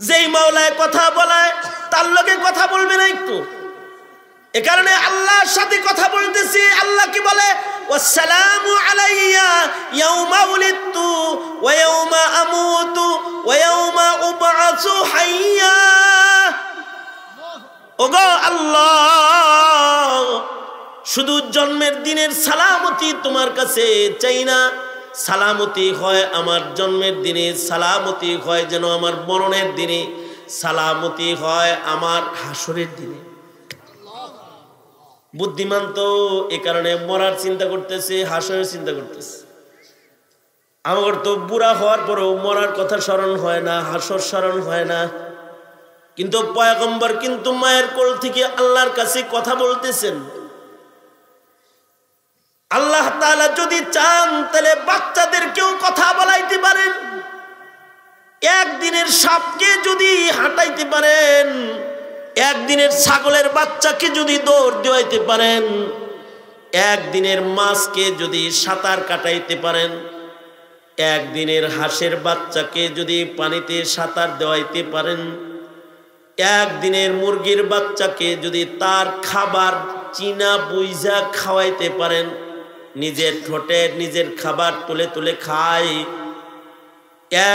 যেই মাওলায় কথা বলায় তার লগে কথা বলবে না একটু? এ কারণে আল্লাহর সাথে কথা বলতেছি। আল্লাহ কি বলে? ওয়াসসালামু আলাইয়া ইয়াউমা উলিদতু ওয়া ইয়াউমা আমুতু ওয়া ইয়াউমা উবআসু হাইয়া। ওগো আল্লাহ, শুধু জন্মের দিনের সালামতি তোমার কাছে চাই না, সালামতি হয় আমার জন্মের দিনে, সালামতি হয় যেন আমার মরণের দিনে, সালামতি হয় আমার হাসরের দিনে। বুদ্ধিমান তো এ কারণে মরার চিন্তা করতেছে, হাসরের চিন্তা করতেছে। আমার তো বুড়া হওয়ার পরেও মরার কথা স্মরণ হয় না, হাসর স্মরণ হয় না। কিন্তু পয়গম্বর কিন্তু মায়ের কোল থেকে আল্লাহর কাছে কথা বলতেছেন। আল্লাহ তাআলা যদি চান তাহলে বাচ্চাদেরকেও কথা বলাইতে পারেন। একদিনের সাপকে যদি হাঁটাইতে পারেন, একদিনের ছাগলের বাচ্চাকে যদি দৌড় দেওয়াইতে পারেন, একদিনের মাছকে যদি সাঁতার কাটাইতে পারেন, একদিনের হাঁসের বাচ্চাকে যদি পানিতে সাঁতার দেওয়াইতে পারেন, একদিনের মুরগির বাচ্চাকে যদি তার খাবার চিনা বুইঝা খাওয়াইতে পারেন, নিজের ঠোঁটে নিজের খাবার তুলে তুলে খায়,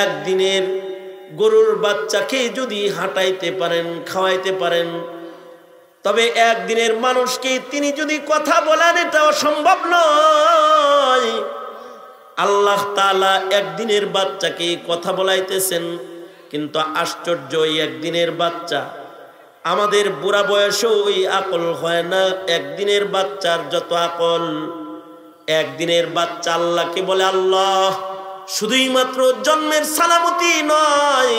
একদিনের গরুর বাচ্চাকে যদি হাঁটাইতে পারেন, খাওয়াইতে পারেন, তবে একদিনের মানুষকে তিনি যদি কথা বলেন এটা অসম্ভব নয়। আল্লাহ তাআলা একদিনের বাচ্চাকে কথা বলাইতেছেন। কিন্তু আশ্চর্য, একদিনের বাচ্চা, আমাদের বুড়া বয়সেও ওই আকল হয় না একদিনের বাচ্চার যত আকল। একদিনের বাচ্চা আল্লাহকে বলে, আল্লাহ শুধুই মাত্র জন্মের সালামতি নয়,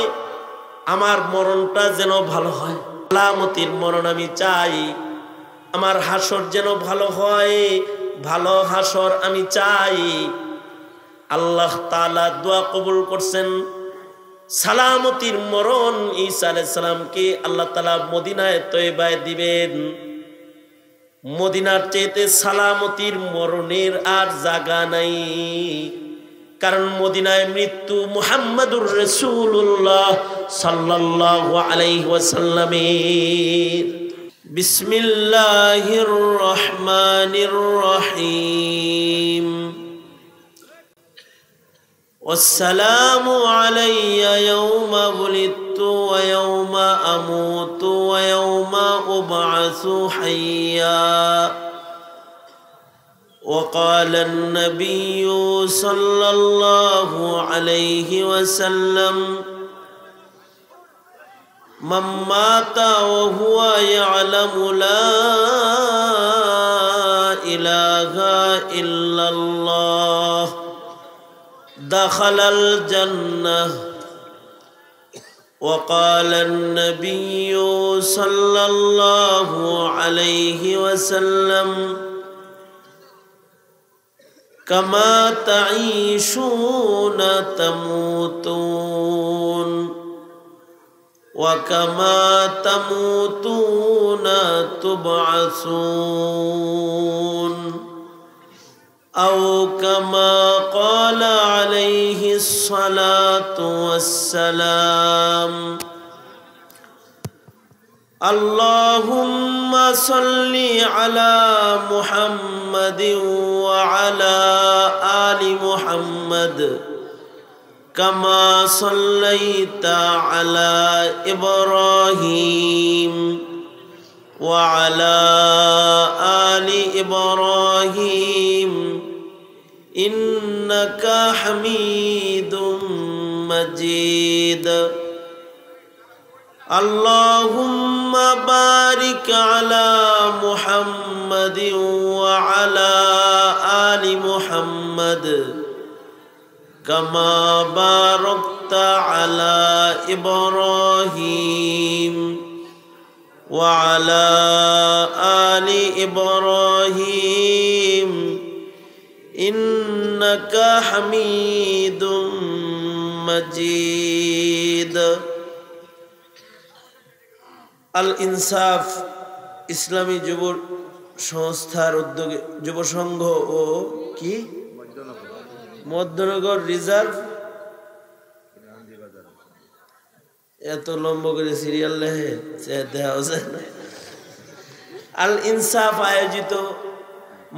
আমার মরণটা যেন ভালো হয়, সালামতির মরণ আমি চাই। আমার হাসর যেন ভালো হয়, ভালো হাসর আমি চাই। আল্লাহ তাআলা দোয়া কবুল করছেন। সালামতির মরণ ঈসা আলাইহিস সালামকে আল্লাহ তাআলা মদিনায় তয়বায় দিবেন। মদিনার চেয়ে সালামতির মরণের আর জায়গা নাই। কারণ মদিনায় মৃত্যু মুহাম্মাদুর রাসূলুল্লাহ সাল্লাল্লাহু আলাইহি ওয়াসাল্লামের। বিসমিল্লাহির রহমানির রহিম। والسلام علي يوم ولدت ويوم أموت ويوم أبعث حيا. وقال النبي صلى الله عليه وسلم: من مات وهو يعلم لا إله إلا الله دخل الجنة. وقال النبي صلى الله عليه وسلم: كما تعيشون تموتون وكما تموتون تبعثون. أو كما قال عليه الصلاة والسلام. اللهم صل على محمد وعلى آل محمد كما صليت على إبراهيم وعلى آل إبراهيم إنك حميد مجيد. اللهم بارك على محمد وعلى آل محمد كما باركت على إبراهيم وعلى آل إبراهيم إنك حميد مجيد. আল ইনসাফ ইসলামী যুব সংস্থার উদ্যোগে যুব সংঘ ও কি মধ্যনগর রিজার্ভ এত লম্বা করে সিরিয়াল লেহে দেওয়া যায় না। আল ইনসাফ আয়োজিত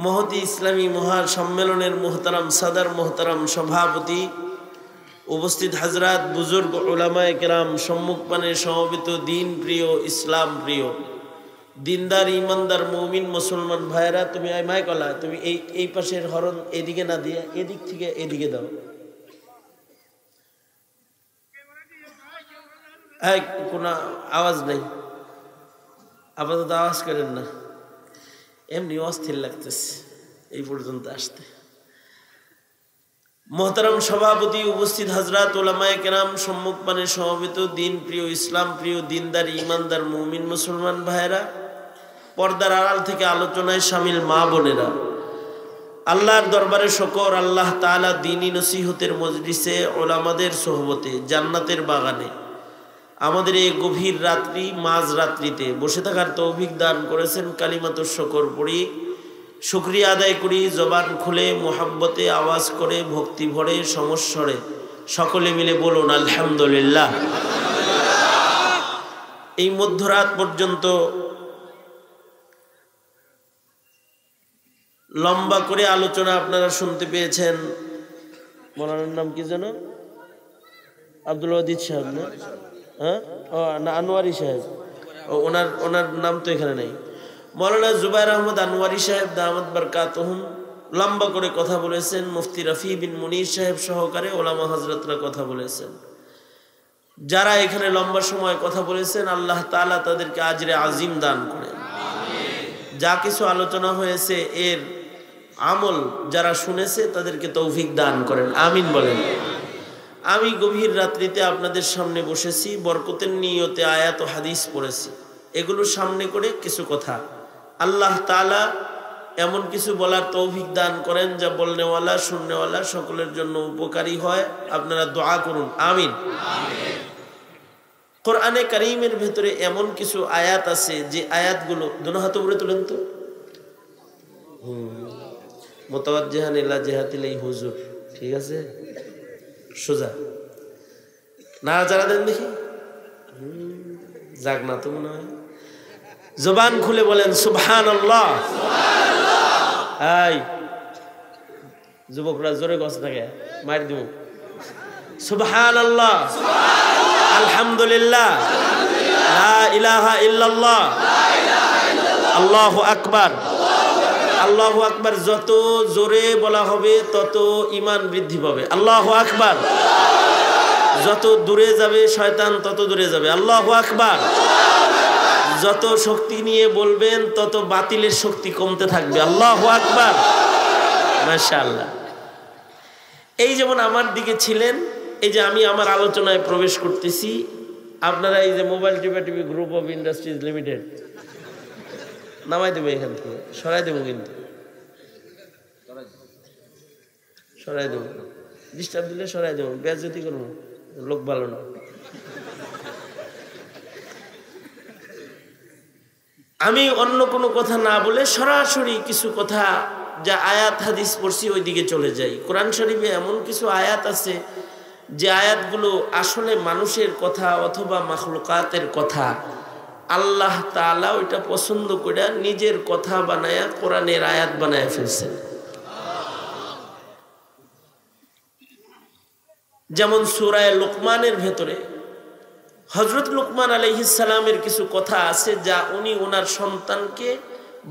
মহতি ইসলামী মহা সম্মেলনের মোহতারাম সাদার মোহতারাম সভাপতি, উপস্থিত হাজরাত, বুজুর্গ, উলামায়ে কেরাম, সম্মুখপানে সমবেত দিন প্রিয়, ইসলাম প্রিয়, দিনদার, ইমানদার, মুমিন মুসলমান ভাইরা, তুমি মাইকলা তুমি এই পাশের হরন এদিকে না দিয়ে এদিক থেকে এদিকে দাও। কোনো আওয়াজ নেই, আপাতত আওয়াজ করেন না, এমনি অস্থির লাগতেছে এই পর্যন্ত আসতে। মোহতারাম সভাপতি, উপস্থিত হাজরাত, উলামায়ে কেরাম, সম্মুখপানে সমবেত দিন প্রিয়, ইসলাম প্রিয়, দিনদার, ইমানদার, মুমিন মুসলমান ভাইরা, পর্দার আড়াল থেকে আলোচনায় শামিল মা বোনেরা, আল্লাহর দরবারে শুকর, আল্লাহ তাআলা দ্বীনি নসিহতের মজলিসে, উলামাদের সোহবতে, জান্নাতের বাগানে আমাদের এই গভীর রাত্রি, মাঝ রাত্রিতে বসে থাকার তৌফিক দান করেছেন। কালিমাতুশ শুকর পড়ি, শুকরিয়া আদায় করি, জবান খুলে মোহাব্বতে আওয়াজ করে, ভক্তি ভরে, সমস্বরে সকলে মিলে বলুন আলহামদুলিল্লাহ। এই মধ্যরাত পর্যন্ত লম্বা করে আলোচনা আপনারা শুনতে পেয়েছেন। মৌলানার নাম কি যেন? আব্দুল ওয়াদিদ সাহেব না? হ্যাঁ, না আনোয়ারি সাহেব, ওনার নাম তো এখানে নেই। মৌলানা জুবায়ের আহমদ আনোয়ারি সাহেব দামাত বারকাতুহুম লম্বা করে কথা বলেছেন। মুফতি রফি বিন মুনির সাহেব সহকারে ওলামা হযরতরা কথা বলেছেন। যারা এখানে লম্বা সময় কথা বলেছেন, আল্লাহ তাআলা তাদেরকে আজরে আজিম দান করেন। যা কিছু আলোচনা হয়েছে এর আমল যারা শুনেছে তাদেরকে তৌফিক দান করেন, আমিন বলেন। আমি গভীর রাত্রিতে আপনাদের সামনে বসেছি, বরকতের নিয়তে আয়াত ও হাদিস পড়েছি। এগুলো সামনে করে কিছু কথা আল্লাহ তাআলা এমন কিছু বলার তৌফিক দান করেন যা বলনেওয়ালা শুননেওয়ালা সকলের জন্য উপকারী হয়। আপনারা দোয়া করুন, আমিন। কোরআনে কারীমের ভেতরে এমন কিছু আয়াত আছে যে আয়াতগুলো, দুনো হাত উপরে তুলেন তো, মুতাওয়াজ্জিহান ইলা জিহাতিল হুজুর, ঠিক আছে, সোজা না যারা দেন দেখি, যাক না তো মনে হয়। জবান খুলে বলেন সুবহানাল্লাহ। এই যুবকরা জোরে গছ থাকে, মার দিব। সুবহানাল্লাহ, আলহামদুলিল্লাহ, লা ইলাহা ইল্লাল্লাহ, আল্লাহু আকবার। আল্লাহু আকবার যত জোরে বলা হবে তত ঈমান বৃদ্ধি পাবে। আল্লাহু আকবার। যত দূরে যাবে শয়তান তত দূরে যাবে। আল্লাহু আকবার। যত শক্তি নিয়ে বলবেন তত বাতিলের শক্তি কমতে থাকবে। আল্লাহু আকবার। মাশাআল্লাহ। এই যেমন আমার দিকে ছিলেন, এই যে আমি আমার আলোচনায় প্রবেশ করতেছি, আপনারা এই যে mobile TV group of industries limited নামাই দেবো, এখান থেকে সরাই দেবো, কিন্তু সরাই দেবো, ডিস্টার্ব দিলে সরাই দেবো, বেয়াজ্জতি করবো, লোক ভালো না। আমি অন্য কোনো কথা না বলে সরাসরি কিছু কথা যা আয়াত হাদিস পড়ছি ওই দিকে চলে যাই। কোরআন শরীফে এমন কিছু আয়াত আছে যে আয়াতগুলো আসলে মানুষের কথা অথবা মাখলুকাতের কথা, আল্লাহ তাআলা ওইটা পছন্দ করে নিজের কথা বানায়া কোরআনের আয়াত বানায়া ফেলছেন। যেমন সূরা লুকমানের ভেতরে হযরত লুকমান আলাইহিস সালামের কিছু কথা আছে যা উনি ওনার সন্তানকে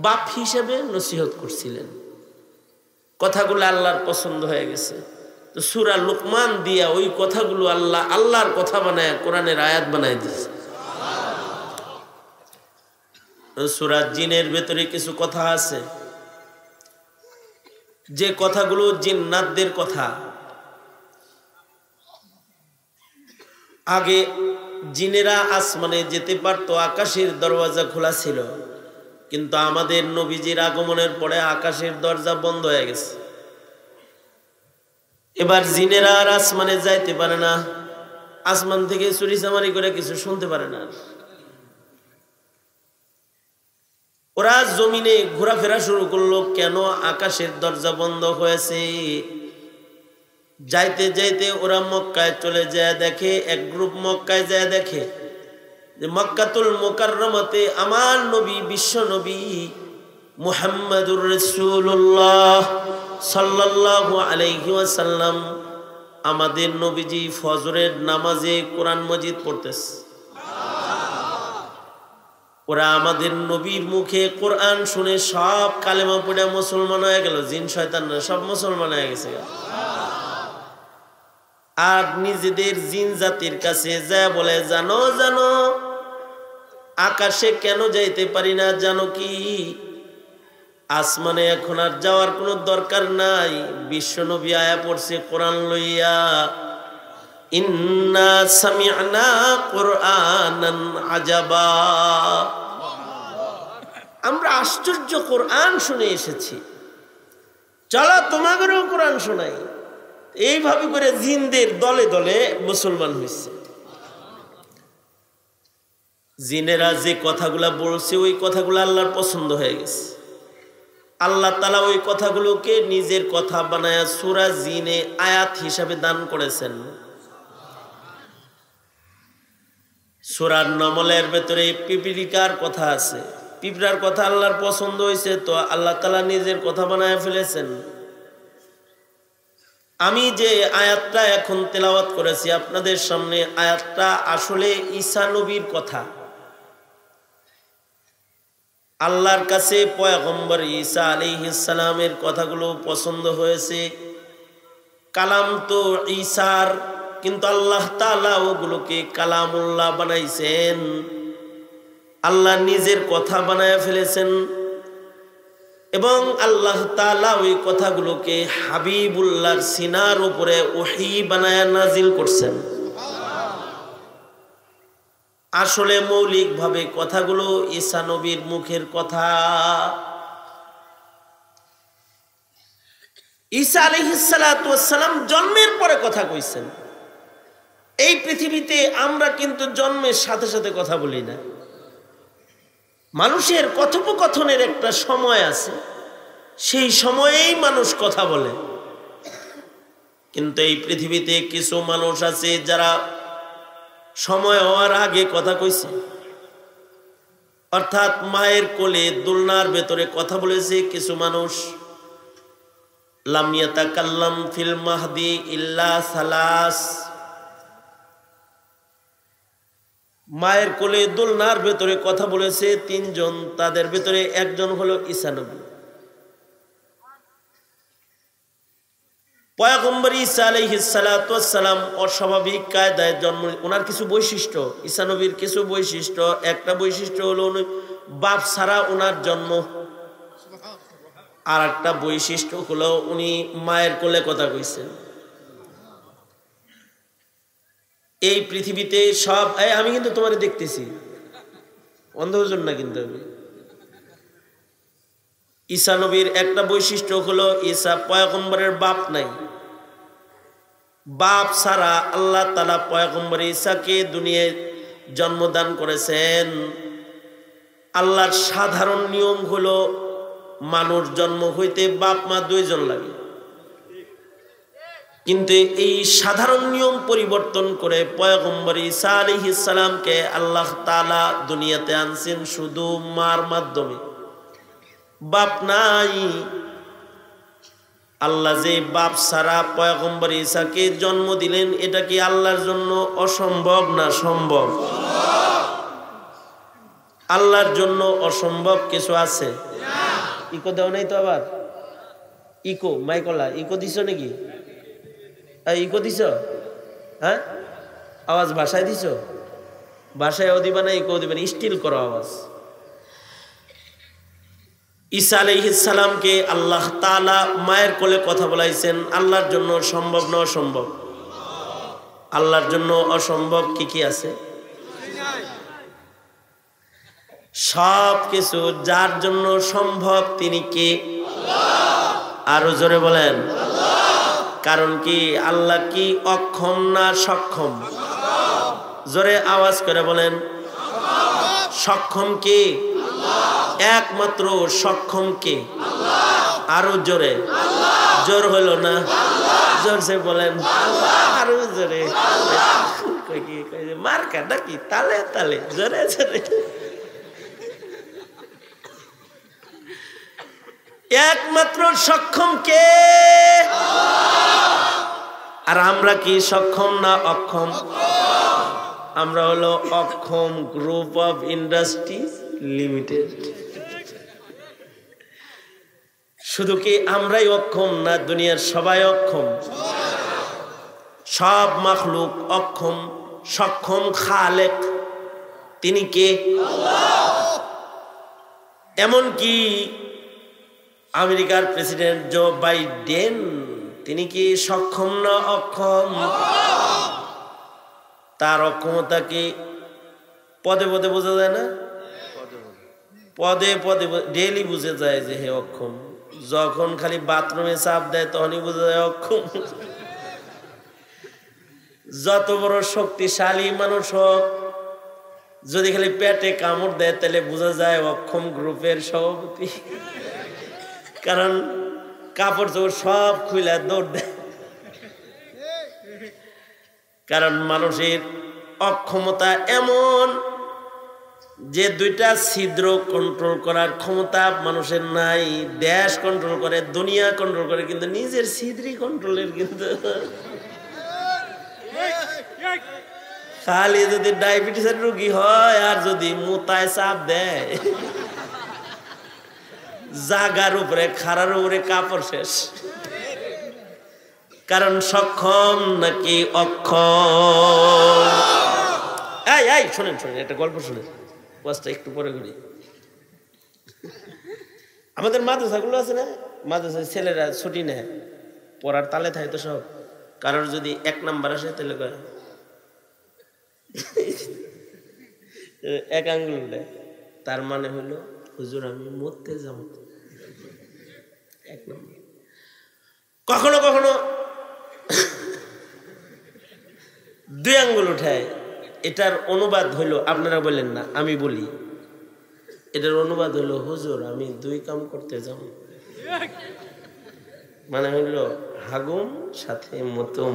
বাপ হিসেবে নসিহত করছিলেন। কথাগুলো আল্লাহর পছন্দ হয়ে গেছে, তো সূরা লুকমান দিয়া ওই কথাগুলো আল্লাহর কথা বানায় কোরআনের আয়াত বানায় দিয়েছে। সূরা জিনের ভেতরে কিছু কথা আছে যে কথাগুলো জিন্নাতদের কথা। আগে জিনেরা আসমানে যেতে পারতো, আকাশের দরওয়াজা খোলা ছিল, কিন্তু আমাদের নবীজির আগমনের পরে আকাশের দরজা বন্ধ হয়ে গেছে। এবার জিনেরা আর আসমানে যাইতে পারে না, আসমান থেকে চুরি চামারি করে কিছু শুনতে পারে না। ওরা জমিনে ঘোরাফেরা শুরু করলো, কেন আকাশের দরজা বন্ধ হয়েছে। যাইতে যাইতে ওরা মক্কায় চলে যায়, দেখে এক গ্রুপ মক্কায় যায় দেখে যে মক্কাতুল মুকাররমাতে আমার নবী বিশ্ব নবী মুহাম্মাদুর রাসূলুল্লাহ সাল্লাল্লাহু আলাইহি ওয়াসাল্লাম আমাদের নবীজি ফজরের নামাজে কোরআন মাজিদ পড়তেছে। ওরা আমাদের নবীর মুখে কোরআন শুনে সব কালেমা পড়ে মুসলমান হয়ে গেল, জিন শয়তানরা সব মুসলমান হয়ে গেছে। আর নিজেদের জিন জাতির কাছে যা বলে, জানো জানো আকাশে কেন যাইতে পারি না জানো কি? আসমানে এখন আর যাওয়ার কোনো দরকার নাই, বিশ্বনবী আয়া পড়ছে কোরআন লইয়া, ইন্না সামি'না কুরআনান আজাবা, আমরা আশ্চর্য কোরআন শুনে এসেছি, চলো তোমাদেরও কোরআন শোনাই। এইভাবে করে জিনদের দলে দলে মুসলমান হয়েছে। জিনেরা যে কথাগুলা বলছে ওই কথাগুলো আল্লাহর পছন্দ হয়ে গেছে। আল্লাহ তাআলা ওই কথাগুলোকে নিজের কথা বানায়া সূরা জিনে আয়াত হিসাবে দান করেছেন। সূরা নমলের ভেতরে পিপিলিকার কথা আছে, পিঁপড়ার কথা আল্লাহর পছন্দ হয়েছে তো আল্লাহ তাআলা নিজের কথা বানায়া ফেলেছেন। আমি যে আয়াতটা এখন তেলাওয়াত করেছি আপনাদের সামনে, আয়াতটা আসলে ঈসা নবীর কথা। আল্লাহর কাছে পয়গম্বর ঈসা আলাইহিস সালামের কথাগুলো পছন্দ হয়েছে। কালাম তো ঈসার, কিন্তু আল্লাহ তাআলা ওগুলোকে কালামুল্লাহ বানাইছেন, আল্লাহ নিজের কথা বানায়া ফেলেছেন। এবং আল্লাহ তাআলা ওই কথাগুলোকে হাবিবুল্লাহর সিনার উপরে ওহী বানায়া নাজিল করছেন। আসলে মৌলিকভাবে কথাগুলো ঈসা নবীর মুখের কথা। ঈসা আলাইহিস সালাতু ওয়াস সালাম জন্মের পরে কথা কইছেন। এই পৃথিবীতে আমরা কিন্তু জন্মের সাথে সাথে কথা বলি না। মানুষের কথোপকথনের একটা সময় আছে, সেই সময়েই মানুষ কথা বলে। কিন্তু এই পৃথিবীতে কিছু মানুষ আছে যারা সময় হওয়ার আগে কথা কইছে, অর্থাৎ মায়ের কোলে দোলনার ভেতরে কথা বলেছে কিছু মানুষ। লাম ইয়াতাকাল্লাম ফিল মাহদি ইল্লা সালাস, মায়ের কোলে দোলনার ভেতরে কথা বলেছে তিনজন, তাদের ভেতরে একজন হলো ঈসা নবী। পয়গম্বর ঈসা আলাইহিস সালাতু ওয়াস সালাম অস্বাভাবিক কায়দায় জন্ম। ওনার কিছু বৈশিষ্ট্য, ঈসা নবীর কিছু বৈশিষ্ট্য, একটা বৈশিষ্ট্য হলো বাপ ছাড়া ওনার জন্ম, আর একটা বৈশিষ্ট্য হলো উনি মায়ের কোলে কথা কইছেন। এই পৃথিবীতে সব, আমি কিন্তু তোমারে দেখতেছি, অন্ধ হুজুর না কিন্তু আমি। ঈসা নবীর একটা বৈশিষ্ট্য হলো ঈসা পয়গম্বরের বাপ নাই। বাপ ছাড়া আল্লাহ তাআলা পয়গম্বর ঈসাকে দুনিয়ায় জন্মদান করেছেন। আল্লাহর সাধারণ নিয়ম হলো মানুষ জন্ম হইতে বাপ মা দুইজন লাগে, কিন্তু এই সাধারণ নিয়ম পরিবর্তন করে পয়গম্বর ঈসা আলাইহিস সালামকে আল্লাহ তাআলা দুনিয়াতে আনছেন শুধু মার মাধ্যমে। বাপ নাই। আল্লাহ যে বাপ ছাড়া পয়গম্বর ঈসাকে জন্ম দিলেন, এটা কি আল্লাহর জন্য অসম্ভব না সম্ভব? আল্লাহর জন্য অসম্ভব কিছু আছে? ইকো দেও নাই তো আবার? ইকো মাইকলা ইকো দিছ নাকি? ইকো দিছ? হ্যাঁ, আওয়াজ ভাষায় দিছ? ভাষায়ও দিবা না, ইকো দিবা না, স্টিল করো আওয়াজ। ঈসা আলাইহিস সালামকে আল্লাহ তাআলা মায়ের কোলে কথা বলাইছেন। আল্লাহর জন্য সম্ভব না অসম্ভব? আল্লাহর জন্য অসম্ভব কি কি আছে? সব কিছু যার জন্য সম্ভব তিনি কে? আরো জোরে বলেন। কারণ কি আল্লাহ কি অক্ষম না সক্ষম? জোরে আওয়াজ করে বলেন। সক্ষম কে? একমাত্র সক্ষম কে? আরো জোরে। জোর হলো না? জোরসে বলেন আরো জোরে। মার্কা নাকি? তালে তালে, জোরে জোরে। একমাত্র সক্ষম কে? আর আমরা কি সক্ষম না অক্ষম? আমরা হলো অক্ষম গ্রুপ অফ ইন্ডাস্ট্রিজ লিমিটেড। শুধু কি আমরাই অক্ষম না, দুনিয়ার সবাই অক্ষম? সব মাখলুক অক্ষম। সক্ষম খালেক তিনি কে? এমনকি আমেরিকার প্রেসিডেন্ট জো বাইডেন তিনি কি সক্ষম না অক্ষম? তার অক্ষমতা কি পদে পদে বোঝা যায় না? পদে পদে ডেইলি বুঝে যায় যে হে অক্ষম। যখন খালি বাথরুমে চাপ দেয় তখনই বোঝা যায় অক্ষম। যত বড় শক্তিশালী মানুষ হোক, যদি খালি পেটে কামড় দেয় তাহলে বোঝা যায় অক্ষম গ্রুপের সভাপতি। কারণ কাপড় চোপড় সব খুলে দৌড় দেয়। কারণ মানুষের অক্ষমতা এমন যে দুইটা ছিদ্র কন্ট্রোল করার ক্ষমতা মানুষের নাই। দেশ কন্ট্রোল করে, দুনিয়া কন্ট্রোল করে, কিন্তু নিজের ছিদ্রই কন্ট্রোলের কিন্তু খালি যদি ডায়াবেটিসের রোগী হয় আর যদি মোতায় চাপ দেয়, জাগার উপরে খাড়ার উপরে কাপড় শেষ। কারণ সক্ষম নাকি অক্ষম? এই শোনেন শোনেন, একটা গল্প শুনেন, ওয়াজটা একটু পরে করি। আমাদের মাদ্রাসাগুলো আছে না, মাদ্রাসার ছেলেরা ছুটি নেয়, পড়ার তালে থাকে তো সব। কারোর যদি 1 নাম্বার আসে তাহলে এক আঙ্গুল দেয়, তার মানে হলো হুজুর আমি মরতে যাব। 1 নম্বর। কখনো কখনো 2 আঙ্গুল উঠায়। এটার অনুবাদ হইল, আপনারা বললেন না আমি বলি, এটার অনুবাদ হলো হুজুর আমি 2 কাম করতে যাব। মানে হইল হাগুম সাথে মতুম।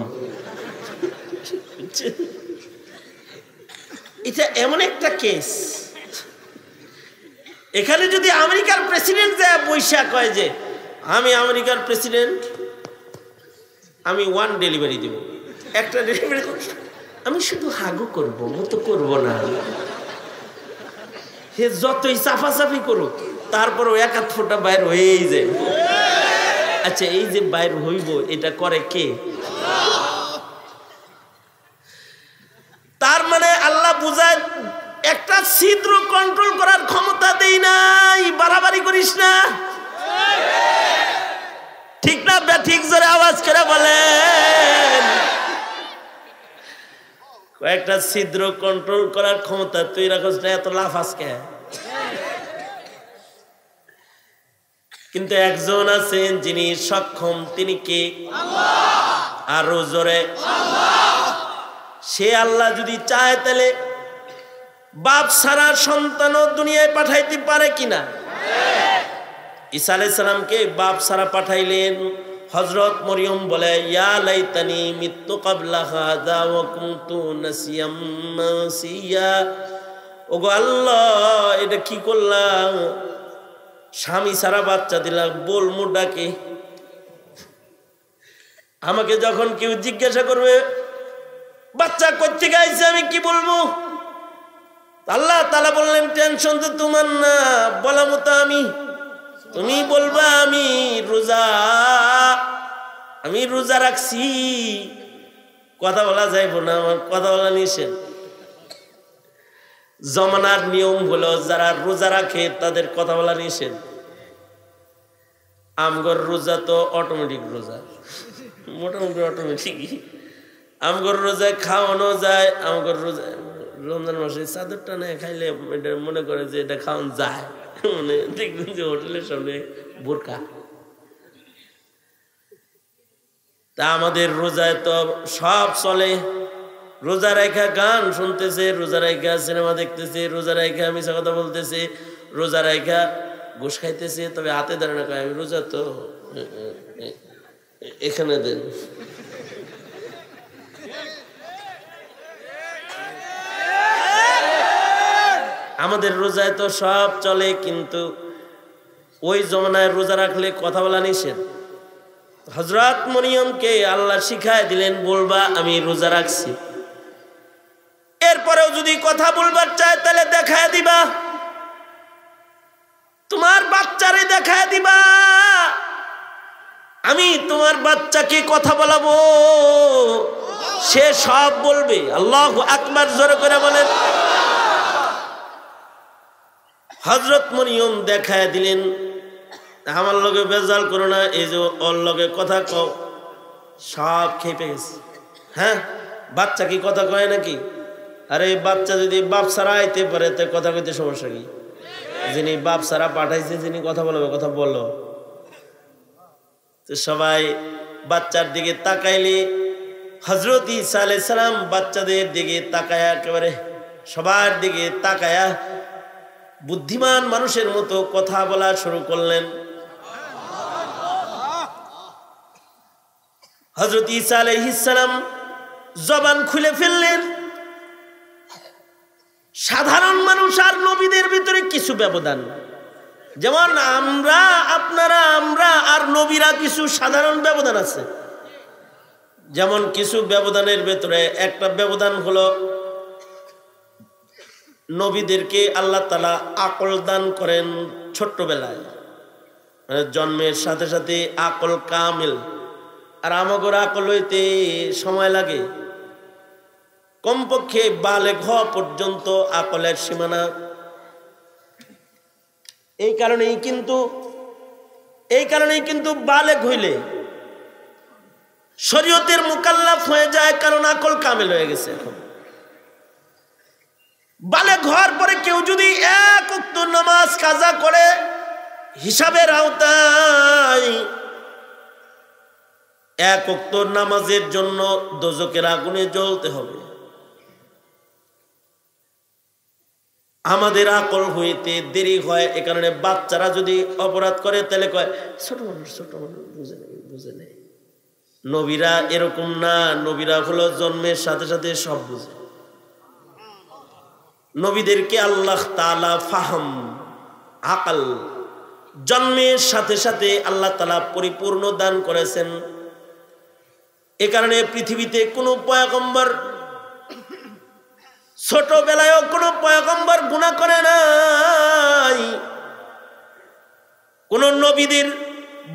এটা এমন একটা কেস, এখানে যদি আমেরিকার প্রেসিডেন্ট যায় বৈশা কয় যে আমি আমেরিকার প্রেসিডেন্ট, আমি 1 ডেলিভারি দেব, 1টা ডেলিভারি, আমি শুধু হাগু করব, মতো করব না। হে যতই চাফাচাফি করুক তারপরও 1 ফোঁটা বাইর হয়েই যায়। আচ্ছা এই যে বাইর হইব এটা করে কে? তার মানে আল্লাহ বুঝায় একটা ছিদ্র কন্ট্রোল করার ক্ষমতা দেই নাই। বাড়াবাড়ি করিস না, ঠিক না? ঠিক জোরে আওয়াজ করে বলেন। কয়েকটা ছিদ্র কন্ট্রোল করার ক্ষমতা তুই রাখস না, এত লাফাস কে? কিন্তু একজন আছেন যিনি সক্ষম, তিনি কে? আরো জোরে। সে আল্লাহ যদি চায় তাহলে বাপ সারা সন্তানও দুনিয়ায় পাঠাইতে পারে কিনা? ঈসা আলাইহিস সালামকে বাপ সারা পাঠাইলেন। হযরত মরিয়ম বলে ইয়া লাইতানি মিতু ক্বাবলা হাযা ওয়া কুনতু নাসিয়াম মাসিয়া। ওগো আল্লাহ এটা কি করলাম, স্বামী সারা বাচ্চা দিলাম, বল মুডাকে। আমাকে যখন কেউ জিজ্ঞাসা করবে বাচ্চা করতে গাইছে আমি কি বলবো? আল্লাহ তাআলা বললেন টেনশন তো তোমার না, বলা মতো আমি, তুমি বলবা আমি রোজা রাখছি। কথা বলা যাইব না, আমার কথা বলা নিষেধ। জমানার নিয়ম হলো যারা রোজা রাখে তাদের কথা বলা নিষেধ। আমগর রোজা তো অটোমেটিক রোজা, মোটামুটি অটোমেটিক। আমগর রোজায় খাওয়ানো যায়, আমগর রোজা রমজান মাসে চাদরটা না খাইলে এটা মনে করে যে এটা খাওয়ানো যায়। মানে দেখবেন যে হোটেলের সামনে বোরকা। তা আমাদের রোজায় তো সব চলে। রোজা রাখা গান শুনতেছে, রোজা রাখা সিনেমা দেখতেছে, রোজা রাখা মিছা কথা বলতেছে, রোজা রাখা ঘুষ খাইতেছে। তবে হাতে ধরে না, আমি রোজা তো এখানে দেন। আমাদের রোজায় তো সব চলে, কিন্তু ওই জমানায় রোজা রাখলে কথা বলা নিষেধ। হযরত মরিয়মকে আল্লাহ শিখায় দিলেন, বলবা আমি রোজা রাখছি। এরপরেও যদি কথা বলবার চায় তাহলে দেখায় দিবা, তোমার বাচ্চারে দেখায় দিবা, আমি তোমার বাচ্চাকে কথা বলাবো, সে সব বলবে। আল্লাহু আকবার, জোরে করে বলেন। হযরত মরিয়ম দেখায় দিলেন, আমার লগে বেজাল করো না, এই যে ওর লগে কথা কও, সব খেপে গেছে। হ্যাঁ, বাচ্চা কি কথা কয় নাকি? আরে বাচ্চা যদি বাপ ছাড়া আইতে পারে তো কথা কইতে সমস্যা কি? যিনি বাপ ছাড়া পাঠাইছে, যিনি কথা বলবে, কথা বলো। তো সবাই বাচ্চার দিকে তাকাইলে হযরত ঈসা আলাইহিস সালাম বাচ্চাদের দিকে তাকায়া, একেবারে সবার দিকে তাকায়া বুদ্ধিমান মানুষের মতো কথা বলা শুরু করলেন। হযরত ঈসা আলাইহিস সালাম জবান খুলে ফেললেন। সাধারণ মানুষ আর নবীদের ভিতরে কিছু ব্যবধান, যেমন আমরা, আপনারা, আমরা আর নবীরা কিছু সাধারণ ব্যবধান আছে। যেমন কিছু ব্যবধানের ভেতরে একটা ব্যবধান হলো, নবীদেরকে আল্লাহ তাআলা আকল দান করেন ছোট্টবেলায়, জন্মের সাথে সাথে আকল কামিল। আর আমাগর আকল হইতে সময় লাগে, কমপক্ষে বালেগ হওয়া পর্যন্ত আকলের সীমানা। এই কারণেই কিন্তু বালেগ হইলে শরীয়তের মুকাল্লাফ হয়ে যায়, কারণ আকল কামিল হয়ে গেছে। এখন বালেগ হওয়ার পরে কেউ যদি এক ওয়াক্ত নামাজ কাজা করে, হিসাবের আওতায় এক ওয়াক্ত নামাজের জন্য দোজখের আগুনে জ্বলতে হবে। আমাদের আকল হইতে দেরি হয়, এ কারণে বাচ্চারা যদি অপরাধ করে তাহলে কয় ছোট মানুষ বুঝে নেই। নবীরা এরকম না, নবীরা হলো জন্মের সাথে সাথে সব বুঝে। নবীদেরকে আল্লাহ তাআলা ফাহাম, আকল জন্মের সাথে সাথে আল্লাহ তাআলা পরিপূর্ণ দান করেছেন। এ কারণে পৃথিবীতে কোনো পয়গম্বর, ছোটবেলায়ও কোনো পয়গম্বর গুনাহ করে নাই, কোন নবীদের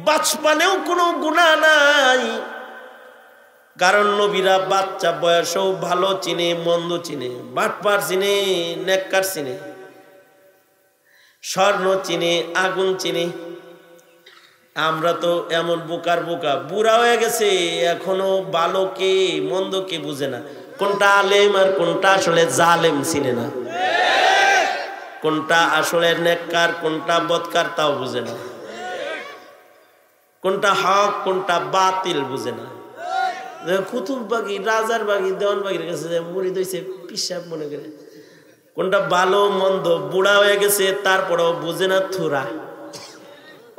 বাচপানেও কোনো গুনাহ নাই। কারণ নবীরা বাচ্চা বয়সেও ভালো চিনে, মন্দ চিনে, বাটপার চিনে, নেককার চিনে, স্বর্ণ চিনে, আগুন চিনে। আমরা তো এমন বোকার বোকা, বুড়া হয়ে গেছে, এখনো ভালো কে মন্দ কে বুঝে না। কোনটা আলেম আর কোনটা আসলে জালেম চিনে না, কোনটা আসলে নেককার কোনটা বদকার তাও বুঝে না, কোনটা হক কোনটা বাতিল বুঝে না। কুতুব বাগি, রাজার বাগি, দেওয়ান বাগির কাছে মুড়ি দইছে পিসাব মনে করে, কোনটা ভালো মন্দ, বুড়া হয়ে গেছে তারপরেও বুঝে না, থুরা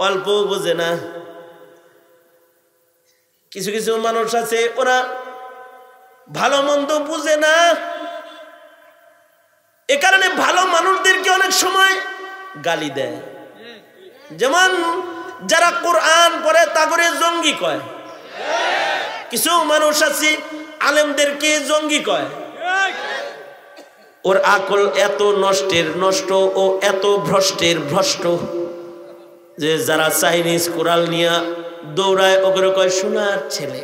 অল্প বুঝে না। কিছু কিছু মানুষ আছে ওরা ভালো মন্দ বুঝে না, এ কারণে ভালো মানুষদেরকে অনেক সময় গালি দেয়। যেমন যারা কোরআন পড়ে তাগরে জঙ্গি কয়, কিছু মানুষ আছে আলেমদেরকে জঙ্গি কয়। ওর আকল এত নষ্টের নষ্ট ও এত ভ্রষ্টের ভ্রষ্ট যে যারা চাইনিজ কোরআন নিয়ে দৌড়ায় ওগুলো কয় সোনার ছেলে।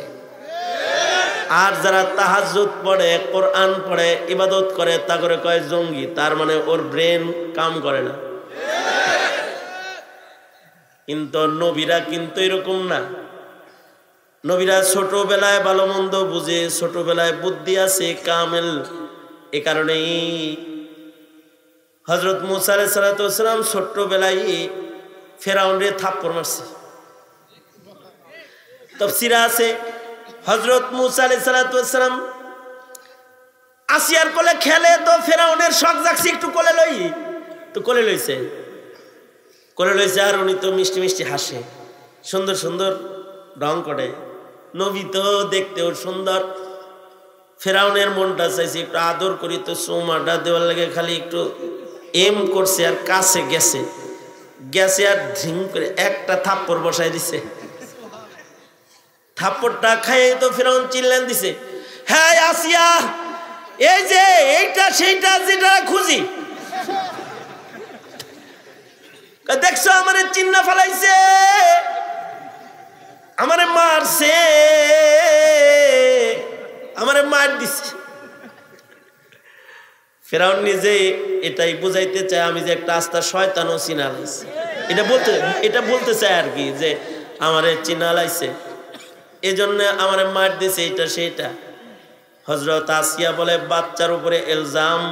আর যারা তাহাজ্জুদ পড়ে, কোরআন পড়ে, ইবাদত করে তা করে কয় জঙ্গি। তার মানে ওর ব্রেন কাম করে না। কিন্তু নবীরা কিন্তু এরকম না। নবীরা ছোটবেলায় ভালো মন্দ বুঝে, ছোটবেলায় বুদ্ধি আছে কামেল। এ কারণেই হযরত মুসা আলাইহিস সালাতু ওয়াস সালাম ছোটবেলায় ফেরাউনরে থাপ্পড় মারছে। তাফসীরে আছে হযরত মুসা আলাইহিস সালাতু ওয়াস সালাম আসিয়ার কোলে খেলে, তো ফেরাউনের শখ জাগছে একটু কোলে লই, তো কোলে লইছে আর উনি তো মিষ্টি মিষ্টি হাসে, সুন্দর সুন্দর রং করে। নবী তো দেখতেও সুন্দর। ফেরাউনের মনটা চাইছে একটু আদর করি, তো চৌমাটা দেওয়ার লাগে খালি একটু এম করছে আর কাছে গেছে, গেছে আর ধিং করে একটা থাপ্পড় বসাই দিছে। থাপ্পড়টা খাইয়ে তো ফেরাউন চিল্লান দিছে, হ্যাঁ আসিয়া, এই যে এইটা সেইটা যেটা খুঁজি, দেখছো আমারে চিহ্ন ফেলাইছে, আমারে মারছে, আমারে মার দিছে। ফেরাউন নিজে এটাই বুঝাইতে চায় আমি যে একটা আস্তা শয়তান ও চিনা লাইছে, এটা বলতে চায় আর কি, যে আমারে চিনা লাইছে, এই জন্য আমারে মার দিছে, এটা সেটা। হযরত আসিয়া বলে বাচ্চার উপরে ইলজাম,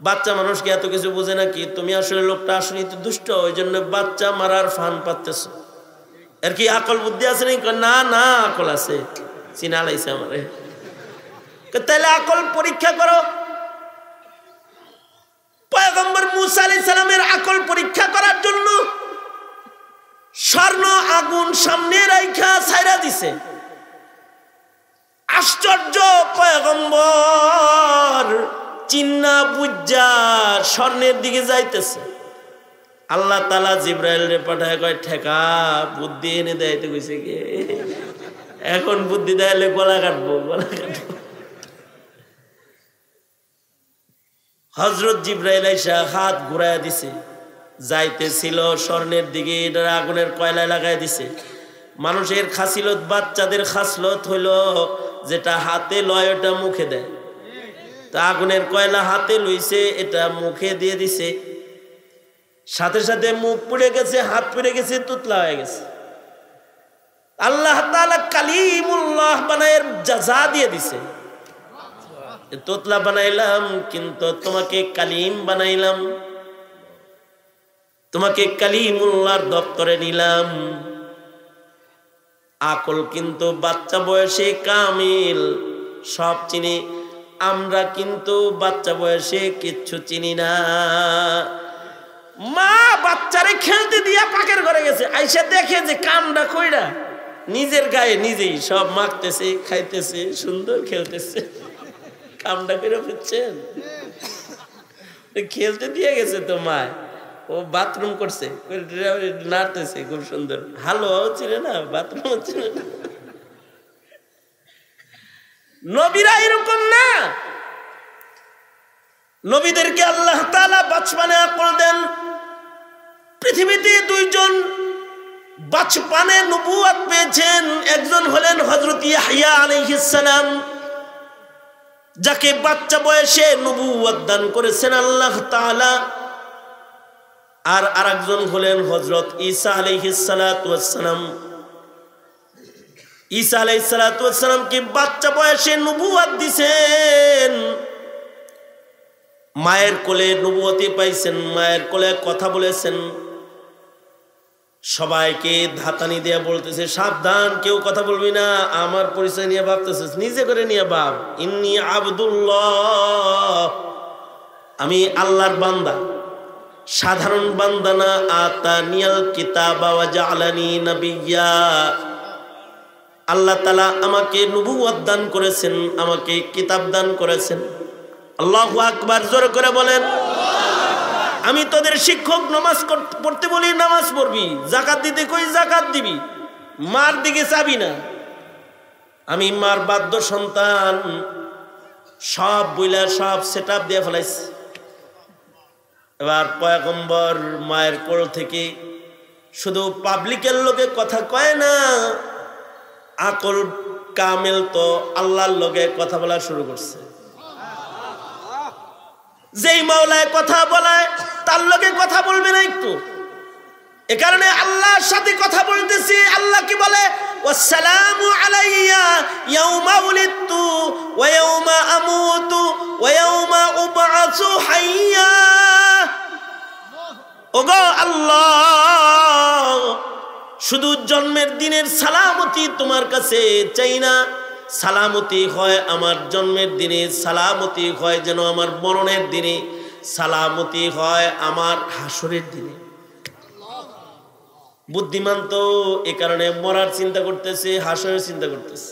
বাচ্চা মানুষকে এত কিছু বুঝে নাকি? তুমি আসলে লোকটা আসলে তো দুষ্ট, ওই জন্য বাচ্চা মারার ফান পাচ্তেছ। আর কি আকল বুদ্ধি আছে নাকি? না না আকল আছে, চিনা লাইছে আমারে। তাহলে আকল পরীক্ষা করো। পয়গম্বর মূসা আলাইহিস সালামের আকল পরীক্ষা করার জন্য স্বর্ণ আগুন সামনে রাইখা ছাইরা দিছে। আশ্চর্য, পয়গম্বর চিন্না বুজ্জা স্বর্ণের দিকে যাইতেছে। আল্লাহ তাআলা জিবরাইল রে পাঠায়, কয় ঠেকা, বুদ্ধি এনে দেয়তে কইছে কি, এখন বুদ্ধি দেয়ালে গলা কাটবো, গলা কাটবো। হযরত জিবরাইল আইসা হাত ঘুরাইয়া দিছে, যাইতেছিল স্বর্ণের দিকে, এটা আগুনের কয়লায় লাগাই দিছে। মানুষের খাসিলত, বাচ্চাদের খাসলত হইল যেটা হাতে লয় ওটা মুখে দেয়। তা আগুনের কয়লা হাতে লইছে, এটা মুখে দিয়ে দিছে, সাথে সাথে মুখ পুড়ে গেছে, হাত পুড়ে গেছে, তুতলা হয়ে গেছে। আল্লাহ তাআলা কালিমুল্লাহ বানায় জাযা দিয়ে দিছে, তোতলা বানাইলাম কিন্তু তোমাকে কালিম বানাইলাম, তোমাকে কালিমুল্লাহর দপ্তরে নিলাম। আকল কিন্তু বাচ্চা বয়সে কামিল, সব চিনি। আমরা কিন্তু বাচ্চা বয়সে কিচ্ছু চিনি না। মা বাচ্চারে খেলতে দিয়া পাকের ঘরে গেছে, আইসা দেখে যে কামটা কইরা নিজের গায়ে নিজেই সব মাখতেছে, খাইতেছে, সুন্দর খেলতেছে। কামটা করে বুঝছেন, খেলতে দিয়ে গেছে তো মা, ও বাথরুম করছে, নাড়তেছে খুব সুন্দর, হালো ছিল না, বাথরুম ছিল না। নবীরা এরকম না, নবীদেরকে আল্লাহ তাআলা বাচপানে আকল দেন। পৃথিবীতে দুইজন বাচপানে নবুয়ত পেয়েছেন, একজন হলেন হযরত ইয়াহইয়া আলাইহিস সালাম, যাকে বাচ্চা বয়সে নবুয়ত দান করেছেন আল্লাহ তাআলা। আর আরেকজন হলেন হযরত ঈসা আলাইহিস সালাতু ওয়াস সালাম। ঈসা আলাইহিস সালাতু ওয়াস সালামকে বাচ্চা বয়সে নবুয়ত দিবেন, মায়ের কোলে নবুয়তি পাইছেন, মায়ের কোলে কথা বলেছেন। সবাইকে ধাতানি দিয়ে বলতেছে, সাবধান, কেউ কথা বলবি না, আমার পরিচয় নিয়ে ভাবতেছিস, নিজে করে নিয়ে ভাব। ইন্নী আব্দুল্লাহ, আমি আল্লাহর বান্দা, সাধারণ বান্দা না। আতানিয়াল কিতাবা ওয়া জাআলানি নাবিয়্যা, আল্লাহ তাআলা আমাকে নবুয়ত দান করেছেন, আমাকে কিতাব দান করেছেন। আল্লাহু আকবার, জোরে করে বলেন। আমি তোদের শিক্ষক, নামাজ পড়তে বলি নামাজ পড়বি, যাকাত দিতে কই যাকাত দিবি, মার দিকে চাবি না। আমি মার বাধ্য সন্তান, সব বইলা সব সেটআপ দিয়ে ফেলাইছি। এবার পয়গম্বর মায়ের কোল থেকে শুধু পাবলিকের লোকে কথা কয় না, আকল কামেল তো আল্লাহর লোকে কথা বলা শুরু করছে। যেই মাওলায় কথা বলায় তার লোকে কথা বলবে না একটু। এ কারণে আল্লাহর সাথে কথা বলতেছি। আল্লাহ কি বলে, ওয়াসসালামু আলাইয়া ইয়াউমা উলিদতু ওয়া ইয়াউমা আমুতু ওয়া ইয়াউমা উবআসু হাইয়া। ওগো আল্লাহ, শুধু জন্মের দিনের সালামতি তোমার কাছে চাই না, সালামতি হয় আমার জন্মের দিনে, সালামতি হয় যেন আমার মরণের দিনে, সালামতি হয় আমার হাসরের দিনে। বুদ্ধিমান তো এ কারণে মরার চিন্তা করতেছে, হাসরের চিন্তা করতেছে।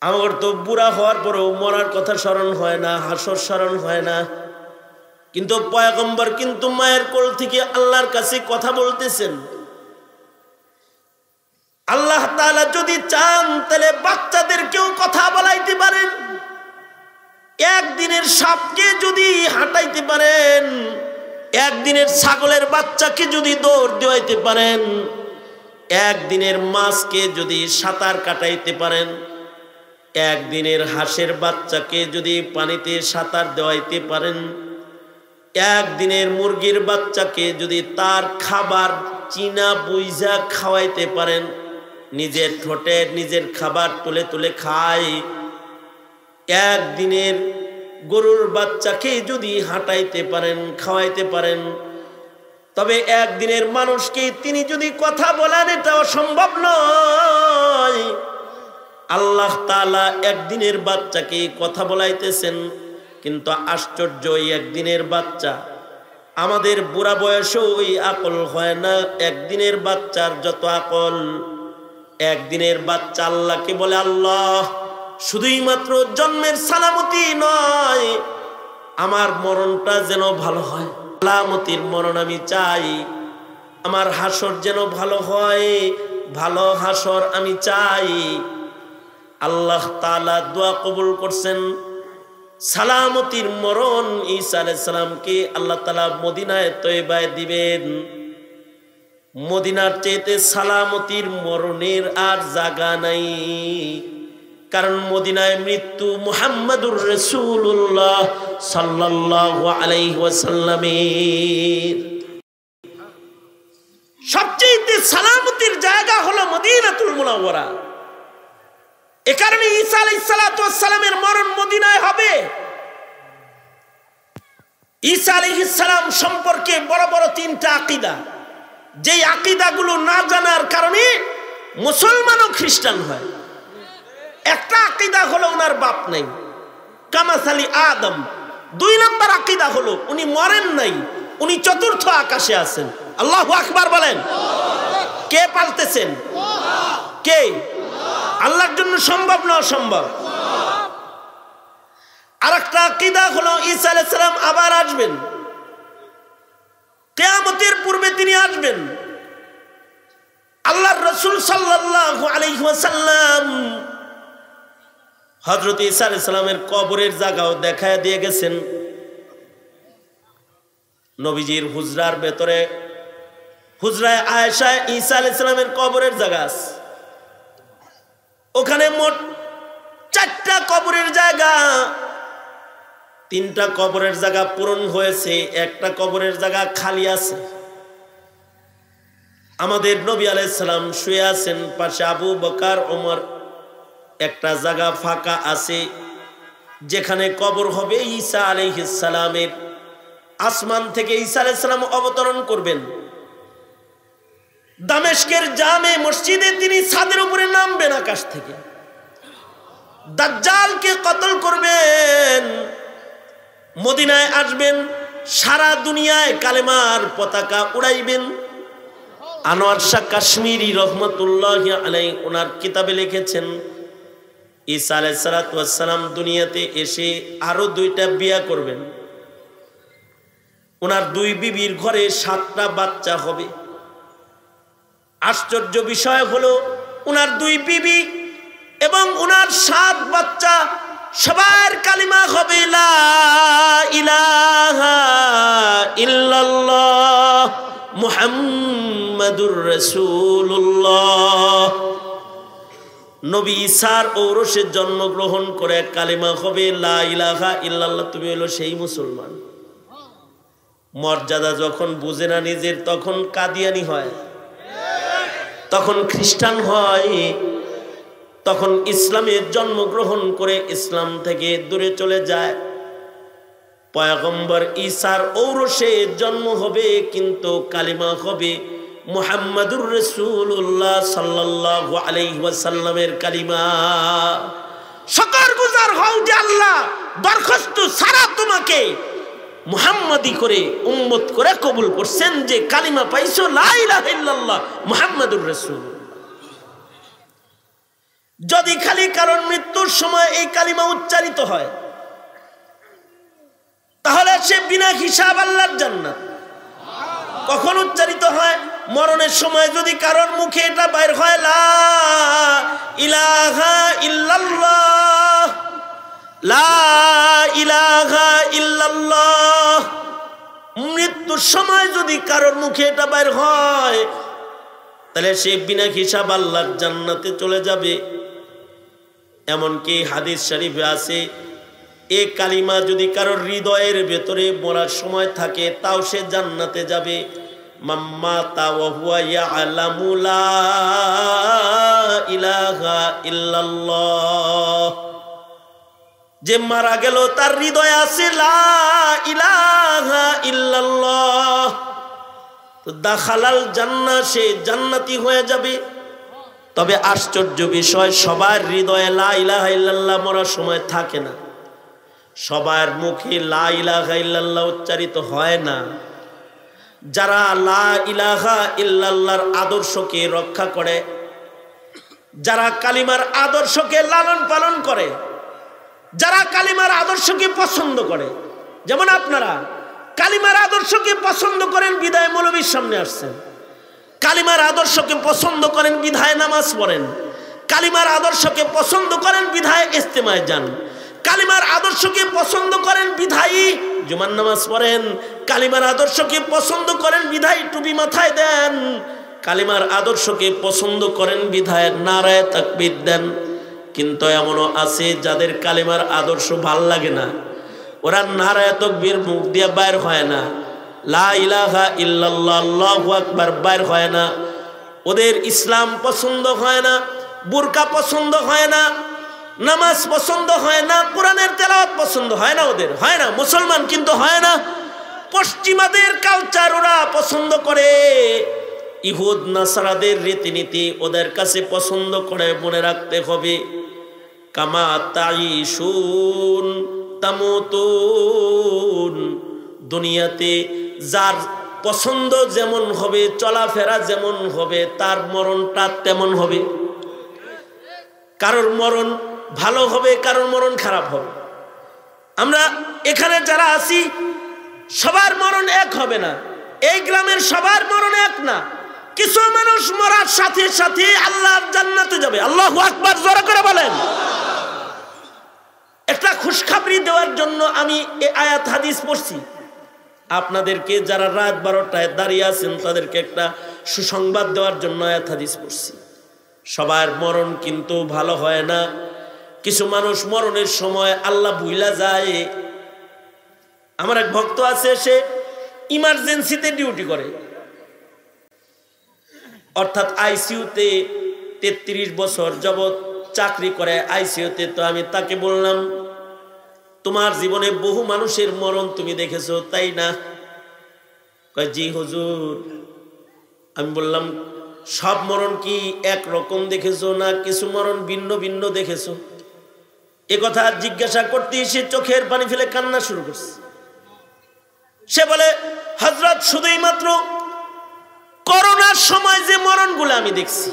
আমার তো বুড়া হওয়ার পরেও মরার কথা স্মরণ হয় না, হাসর স্মরণ হয় না। কিন্তু পয়গম্বর কিন্তু মায়ের কোল থেকে আল্লাহর কাছে কথা বলতেছেন। আল্লাহ তাআলা যদি চান তাহলে বাচ্চাদেরকেও কথা বলাইতে পারেন, একদিনের সাপকে যদি হাঁটাইতে পারেন, একদিনের ছাগলের বাচ্চাকে যদি দৌড় দেওয়াইতে পারেন, একদিনের মাছকে যদি সাঁতার কাটাইতে পারেন, একদিনের হাঁসের বাচ্চাকে যদি পানিতে সাঁতার দেওয়াইতে পারেন, একদিনের মুরগির বাচ্চাকে যদি তার খাবার চিনা বুইঝা খাওয়াইতে পারেন, নিজের ঠোঁটে নিজের খাবার তুলে তুলে খায়, একদিনের গরুর বাচ্চাকে যদি হাঁটাইতে পারেন, খাওয়াইতে পারেন, তবে একদিনের মানুষকে তিনি যদি কথা বলেন এটা অসম্ভব নয়। আল্লাহ তাআলা একদিনের বাচ্চাকে কথা বলাইতেছেন, কিন্তু আশ্চর্য ওই একদিনের বাচ্চা, আমাদের বুড়া বয়সেও ওই আকল হয় না একদিনের বাচ্চার যত আকল। একদিনের বাচ্চা আল্লাহকে বলে, আল্লাহ শুধুই মাত্র জন্মের সালামতি নয়, আমার মরণটা যেন ভালো হয়, সালামতির মরণ আমি চাই, আমার হাসর যেন ভালো হয়, ভালো হাসর আমি চাই। আল্লাহ তাআলা দোয়া কবুল করছেন, সালামতির মরণ ঈসা আলাইহিস সালামকে আল্লাহ তাআলা মদিনায় তয়বায় দিবেন। মদিনার চেয়েতে সালামতির মরণের আর জায়গা নাই, কারণ মদিনায় মৃত্যু মুহাম্মাদুর রাসূলুল্লাহ সাল্লাল্লাহু আলাইহি ওয়াসাল্লামের। সবচেয়ে সালামতির জায়গা হলো মদিনাতুল মুনাওয়ারা। এ কারণে ঈসা আলাইহিস সালাতু ওয়াস সালামের মরণ মদিনায় হবে। ঈসা আলাইহিস সালাম সম্পর্কে বড় বড় তিনটা আকীদা, যেই আকীদাগুলো না জানার কারণে মুসলমানও খ্রিস্টান হয়। একটা আকীদা হলো ওনার বাপ নাই, কামাসালি আদম। 2 নম্বর আকীদা হলো উনি মরেন নাই, উনি চতুর্থ আকাশে আছেন। আল্লাহু আকবার বলেন। কে পালতেছেন? কে? আল্লাহর জন্য সম্ভব না অসম্ভব? আরেকটা আকীদা হলো ঈসা আলাইহিস সালাম আবার আসবেন, কিয়ামতের পূর্বে তিনি আসবেন। আল্লাহর রাসূল সাল্লাল্লাহু আলাইহি ওয়াসাল্লাম হযরত ঈসা আলাইহিস সালামের কবরের জায়গাও দেখায় দিয়ে গেছেন। নবীজির হুজরার ভেতরে, হুজরায়ে আয়েশা ঈসা আলাইহিস সালামের কবরের জায়গা আছে। ওখানে মোট 4টা কবরের জায়গা, 3টা কবরের জায়গা পূরণ হয়েছে, একটা কবরের জায়গা খালি আছে। আমাদের নবী আলাইহিস সালাম শুয়ে আছেন, পাশে আবু বকর ওমর, একটা জায়গা ফাঁকা আছে যেখানে কবর হবে ঈসা আলাইহিস সালামের। আসমান থেকে ঈসা আলাইহিস সালাম অবতরণ করবেন, দামেস্কের জামে মসজিদে তিনি ছাদের উপরে নামবেন আকাশ থেকে, দাজ্জালকে কতল করবেন, মদিনায় আসবেন, সারা দুনিয়ায় কালেমার পতাকা উড়াইবেন। আনোয়ার শাহ কাশ্মীরি রহমতুল্লাহি আলাইহি ওনার কিতাবে লিখেছেন, ঈসা আলাইহিস সালাতু ওয়াস সালাম দুনিয়াতে এসে আরো 2টা বিয়ে করবেন। ওনার 2 বিবির ঘরে 7টা বাচ্চা হবে। আশ্চর্য বিষয় হলো ওনার 2 বিবি এবং ওনার 7 বাচ্চা সবার কালিমা হবে লা ইলাহা ইল্লাল্লাহ মুহাম্মাদুর রাসূলুল্লাহ। নবী ঈসার ঔরসে জন্মগ্রহণ করে কালিমা হবে লা ইলাহা ইল্লাল্লাহ। তুমি হলো সেই মুসলমান। মর্যাদা যখন বুঝে না নিজের, তখন কাদিয়ানি হয়, তখন খ্রিস্টান হয়, তখন ইসলামের জন্মগ্রহণ করে ইসলাম থেকে দূরে চলে যায়। পয়গম্বর ঈসার ঔরসে জন্ম হবে, কিন্তু কালিমা হবে মুহাম্মাদুর রাসূলুল্লাহ সাল্লাল্লাহু আলাইহি ওয়াসাল্লামের কালিমা। শুকরগুজার হও যে আল্লাহ দরখাস্ত সারা তোমাকে মুহাম্মাদি করে উম্মত করে কবুল করছেন, যে কালিমা পাইছো লা ইলাহা ইল্লাল্লাহ মুহাম্মাদুর রাসূলুল্লাহ। যদি খালি কারণ মৃত্যুর সময় এই কালিমা উচ্চারিত হয়, তাহলে সে বিনা হিসাব আল্লাহর জান্নাত। কখন উচ্চারিত হয়? মরণের সময় যদি কারোর মুখে এটা বাইর হয়, লা ইলাহা ইল্লাল্লাহ, লা ইলাহা ইল্লাল্লাহ। মৃত্যুর সময় যদি কারোর মুখে এটা বাইর হয়, তাহলে সে বিনা হিসাব আল্লাহর জান্নাতে চলে যাবে। এমনকি হাদিস শরীফে আছে, এই কালিমা যদি কারোর হৃদয়ের ভেতরে মরার সময় থাকে, তাও সে জান্নাতে যাবে। মাম্মাতা ওয়া হুয়া ইয়ালামু লা ইলাহা ইল্লাল্লাহ, যে মারা গেল তার হৃদয়ে আছে লা ইলাহা ইল্লাল্লাহ, তো দাখালাল জান্নাহ, সে জান্নাতি হয়ে যাবে। তবে আশ্চর্য বিষয়, সবার হৃদয়ে লা ইলাহা ইল্লাল্লাহ মরার সময় থাকে না, সবার মুখে লা ইলাহা ইল্লাল্লাহ উচ্চারিত হয় না। যারা লা ইলাহা ইল্লাল্লাহর আদর্শকে রক্ষা করে, যারা কালিমার আদর্শকে লালন পালন করে, যারা কালিমার আদর্শকে পছন্দ করে, যেমন আপনারা কালিমার আদর্শকে পছন্দ করেন বিধায় মৌলবীর সামনে আসছেন, কালিমার আদর্শকে পছন্দ করেন বিধায় নামাজ পড়েন, কালিমার আদর্শকে পছন্দ করেন বিধায় ইজতেমায় যান, কালিমার আদর্শকে পছন্দ করেন বিধায় জুমার নামাজ পড়েন, কালিমার আদর্শকে পছন্দ করেন বিধায় টুপি মাথায় দেন, কালিমার আদর্শকে পছন্দ করেন বিধায় নারায়ে তাকবীর দেন। কিন্তু এমনও আছে যাদের কালিমার আদর্শ ভাল লাগে না, ওরা নারায়ে তাকবীর মুখ দিয়ে বাইর হয় না, লা ইলাহা ইল্লাল্লাহ আল্লাহু আকবার বাইর হয় না, ওদের ইসলাম পছন্দ হয় না, বুরকা পছন্দ হয় না, নামাজ পছন্দ হয় না, কোরআনের তেলাওয়াত পছন্দ হয় না, ওদের হয় না, মুসলমান কিন্তু হয় না। পশ্চিমাদের কালচার ওরা পছন্দ করে, ইহুদ নাসারাদের রীতিনীতি ওদের কাছে পছন্দ করে। মনে রাখতে হবে, কামা তাইশুন তামুতুন, দুনিয়াতে যার পছন্দ যেমন হবে, চলাফেরা যেমন হবে, তার মরণটা তেমন হবে। কারোর মরণ ভালো হবে, কারোর মরণ খারাপ হবে। আমরা এখানে যারা আছি সবার মরণ এক হবে না, এই গ্রামের সবার মরণ এক না। কিছু মানুষ মরার সাথে সাথে আল্লাহর জান্নাতে যাবে। আল্লাহু আকবার, জোরে করে বলেন। একটা খুশখবরি দেওয়ার জন্য আমি এই আয়াত হাদিস পড়ছি। আপনাদেরকে যারা রাত 12টায় দাঁড়িয়ে আছেন তাদেরকে একটা সুসংবাদ দেওয়ার জন্য আয়াত হাদিস পড়ছি। সবার মরণ কিন্তু ভালো হয় না। কিছু মানুষ মরণের সময় আল্লাহ ভুইলা যায়। আমার এক ভক্ত আছে, সে ইমার্জেন্সিতে ডিউটি করে, অর্থাৎ আইসিইউতে 33 বছর যাবৎ চাকরি করে আইসিইউতে। তো আমি তাকে বললাম, তোমার জীবনে বহু মানুষের মরণ তুমি দেখেছো তাই না? কয় জি হুজুর। আমি বললাম, সব মরণ কি এক রকম দেখেছো না কিছু মরণ ভিন্ন ভিন্ন দেখেছো? এ কথা জিজ্ঞাসা করতে সে চোখের পানি ফেলে কান্না শুরু করছে। সে বলে, হযরত শুধুই মাত্র করোনার সময় যে মরণগুলো আমি দেখছি,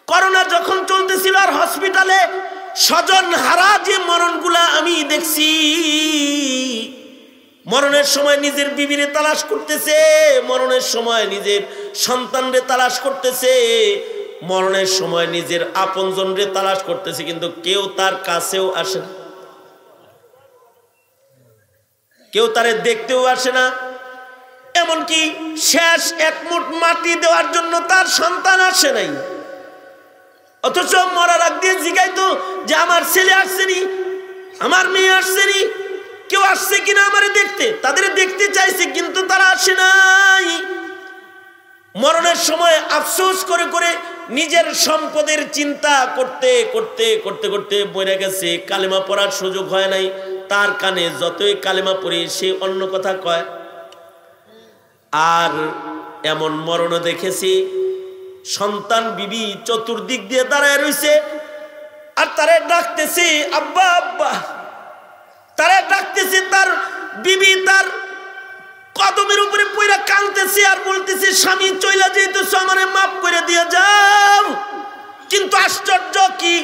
করোনা যখন চলতেছিল আর হসপিটালে স্বজন হারা যে মরণগুলা আমি দেখছি, মরণের সময় নিজের বিবিরে তালাশ করতেছে, মরণের সময় নিজের সন্তানরে তালাশ করতেছে, মরণের সময় নিজের আপনজনরে তালাশ করতেছে, কিন্তু কেউ তার কাছেও আসে না, কেউ তারে দেখতেও আসে না। এমনকি শেষ এক মুঠ মাটি দেওয়ার জন্য তার সন্তান আসে নাই। অথচ মরার আগ দিয়ে জিজ্ঞাইতো যে আমার ছেলে আসছেনি, আমার মেয়ে আসছেনি, কেউ আসছে কিনা আমারে দেখতে। তাদের দেখতে চাইছে কিন্তু তারা আসে নাই। মরণের সময় আফসোস করে করে নিজের সম্পদের চিন্তা করতে করতে করতে করতে মরে গেছে। কালেমা পড়ার সুযোগ হয় নাই। তার কানে যতই কালেমা পড়ে সে অন্য কথা কয়। আর এমন মরণও দেখেছি, সন্তান বিবি চতুর্দিক দিয়ে দাঁড়ায় রয়েছে আর তারে ডাকতেছে আব্বা আব্বা, তারে ডাকতেছে। তার বিবি তার কদমের উপরে পইরা কাঁদতেছে আর বলতেছে, স্বামী চইলা যাইতেছ, আমারে মাফ করে দিয়ে যাও। কিন্তু আশ্চর্য কি,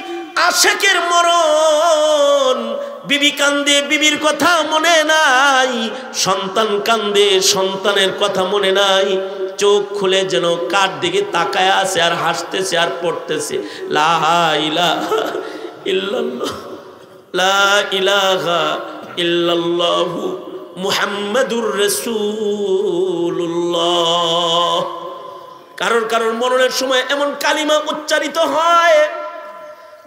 আশেকের মরণ বিবি কান্দে, বিবির কথা মনে নাই, সন্তান কান্দে, সন্তানের কথা মনে নাই, চোখ খুলে যেন কার দিকে তাকায় আছে আর হাসতেছে আর পড়তেছে লা ইলাহা ইল্লাল্লাহ, লা ইলাহা ইল্লাল্লাহু মুহাম্মাদুর রাসূলুল্লাহ। কারোর মরণের সময় এমন কালিমা উচ্চারিত হয়,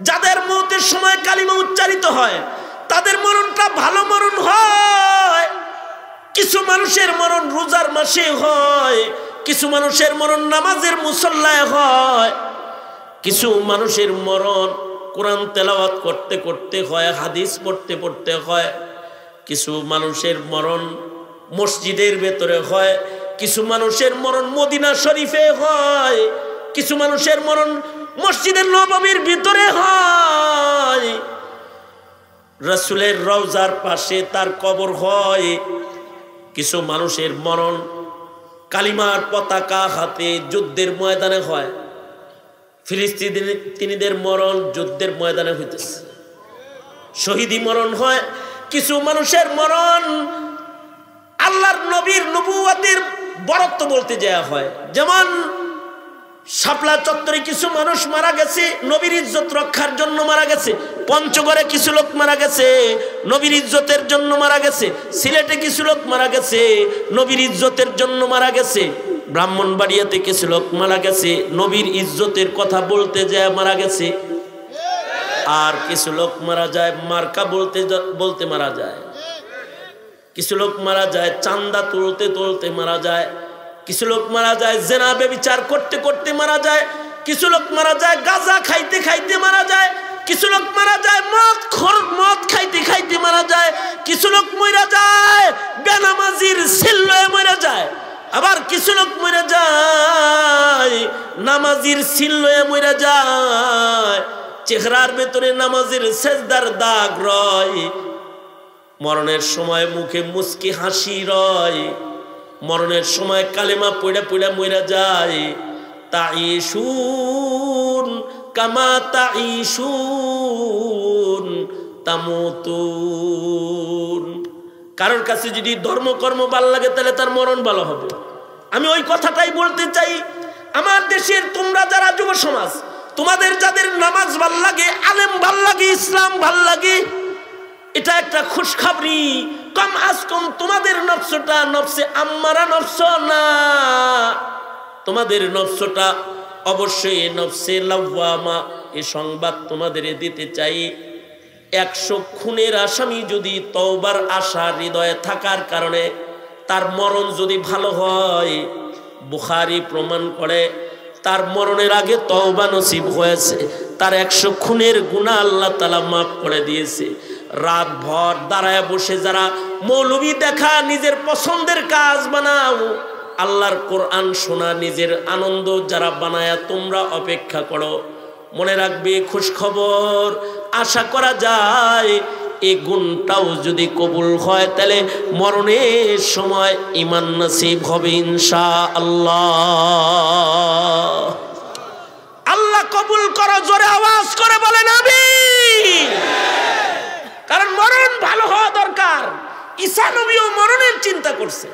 যাদের মৌতের সময় কালিমা উচ্চারিত হয় তাদের মরণটা ভালো মরণ হয়। কিছু মানুষের মরণ রোজার মাসে হয়, কিছু মানুষের মরণ নামাজের মুসল্লায় হয়, কিছু মানুষের মরণ কোরআন তেলাওয়াত করতে করতে হয়, হাদিস পড়তে পড়তে হয়, কিছু মানুষের মরণ মসজিদের ভেতরে হয়, কিছু মানুষের মরণ মদিনা শরীফে হয়, কিছু মানুষের মরণ মসজিদের নববীর ভিতরে হয়, রাসূলের রওজার পাশে তার কবর হয়, কিছু মানুষের মরণ কালিমার পতাকা হাতে যুদ্ধের ময়দানে হয়। ফিলিস্তিনিদের মরণ যুদ্ধের ময়দানে হইতেছে, শহীদি মরণ হয়। কিছু মানুষের মরণ আল্লাহর নবীর নবুয়তের বরত্ব বলতে যাওয়া হয়। যেমন শাপলা চত্বরে কিছু মানুষ মারা গেছে নবীর ইজ্জত রক্ষার জন্য মারা গেছে, পঞ্চগড়ে কিছু লোক মারা গেছে নবীর ইজ্জতের জন্য মারা গেছে, সিলেটে কিছু লোক মারা গেছে নবীর ইজ্জতের জন্য মারা গেছে, ব্রাহ্মণবাড়িয়াতে কিছু লোক মারা গেছে নবীর ইজ্জতের কথা বলতে যায় মারা গেছে, আর কিছু লোক মারা যায় মার্কা বলতে বলতে মারা যায়, কিছু লোক মারা যায় চান্দা তুলতে তুলতে মারা যায়, কিছু লোক মারা যায় জেনা ব্যভিচার করতে করতে মারা যায়, কিছু লোক মারা যায় গাঁজা খাইতে খাইতে মারা যায়, কিছু লোক মারা যায় মদ খাইতে খাইতে মারা যায়, কিছু লোক মরে যায় বেনামাজির সিল্লয়ে মরে যায়, আবার কিছু লোক মরে যায় নামাজির সিল্লয়ে মরে যায়, চেহারার ভেতরে নামাজের সেজদার দাগ রয়, মরণের সময় মুখে মুস্কি হাসি রয়, মরণের সময় কালেমা পড়া পড়া মরে যায়। তাইশুন কামা তাইশুন তামুতুন। কারোর কাছে যদি ধর্মকর্ম ভালো লাগে তাহলে তার মরণ ভালো হবে। আমি ওই কথাটাই বলতে চাই, আমার দেশের তোমরা যারা যুব সমাজ, তোমাদের যাদের নামাজ ভাল লাগে, আলেম ভাল লাগে, ইসলাম ভাল লাগে, এটা একটা খুশখবরি। কম আজ কম তোমাদের নফসটা নফসে আম্মারা নফস না, তোমাদের নফসটা অবশ্যই নফসে লাওয়ামা। এই সংবাদ তোমাদের দিতে চাই, 100 খুনের আসামি যদি তওবার আশা হৃদয়ে থাকার কারণে তার মরণ যদি ভালো হয়, বুখারী প্রমাণ করে তার মরণের আগে তওবা নসিব হয়েছে, তার 100 খুনের গুনাহ আল্লাহ তাআলা মাফ করে দিয়েছে। রাত ভর দাঁড়ায় বসে যারা মৌলবি দেখা নিজের পছন্দের কাজ বানাও, আল্লাহর কোরআন শোনা নিজের আনন্দ যারা বানায়া তোমরা অপেক্ষা করো, মনে রাখবে খুশ খবর আশা করা যায় এই গুণটাও যদি কবুল হয় তাহলে মরণের সময় ঈমান নসিব হবে ইনশাআল্লাহ। আল্লাহ কবুল করো, জোরে আওয়াজ করে বলেন আমিন। কারণ মরণ ভালো হওয়া দরকার। ঈসা নবীও মরণের চিন্তা করছে,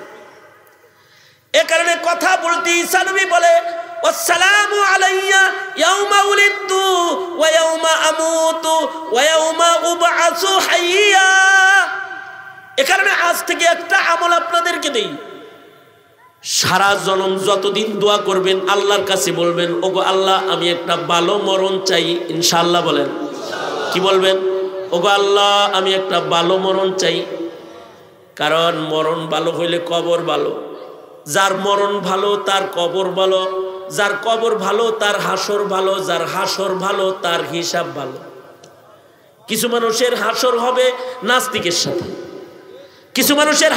এ কারণে কথা বলতে ঈসা নবী বলে আসসালামু আলাইয়া ইয়াউমা উলিদতু ওয়া ইয়াউমা আমুতু ওয়া ইয়াউমা উবআসু হাইয়া। এ কারণে আজ থেকে একটা আমল আপনাদেরকে দেই, সারা জনম যতদিন দোয়া করবেন আল্লাহর কাছে বলবেন, ওগো আল্লাহ আমি একটা ভালো মরণ চাই, ইনশাআল্লাহ বলেন। কি বলবেন? ওগো আল্লাহ আমি একটা ভালো মরণ চাই। কারণ মরণ ভালো হইলে কবর ভালো, যার মরণ ভালো তার কবর ভালো, যার কবর ভালো তার হাসর ভালো, যার হাসর ভালো তার হিসাব ভালো। কিছু মানুষের হাসর হবে নাস্তিকের সাথে, কিছু মানুষের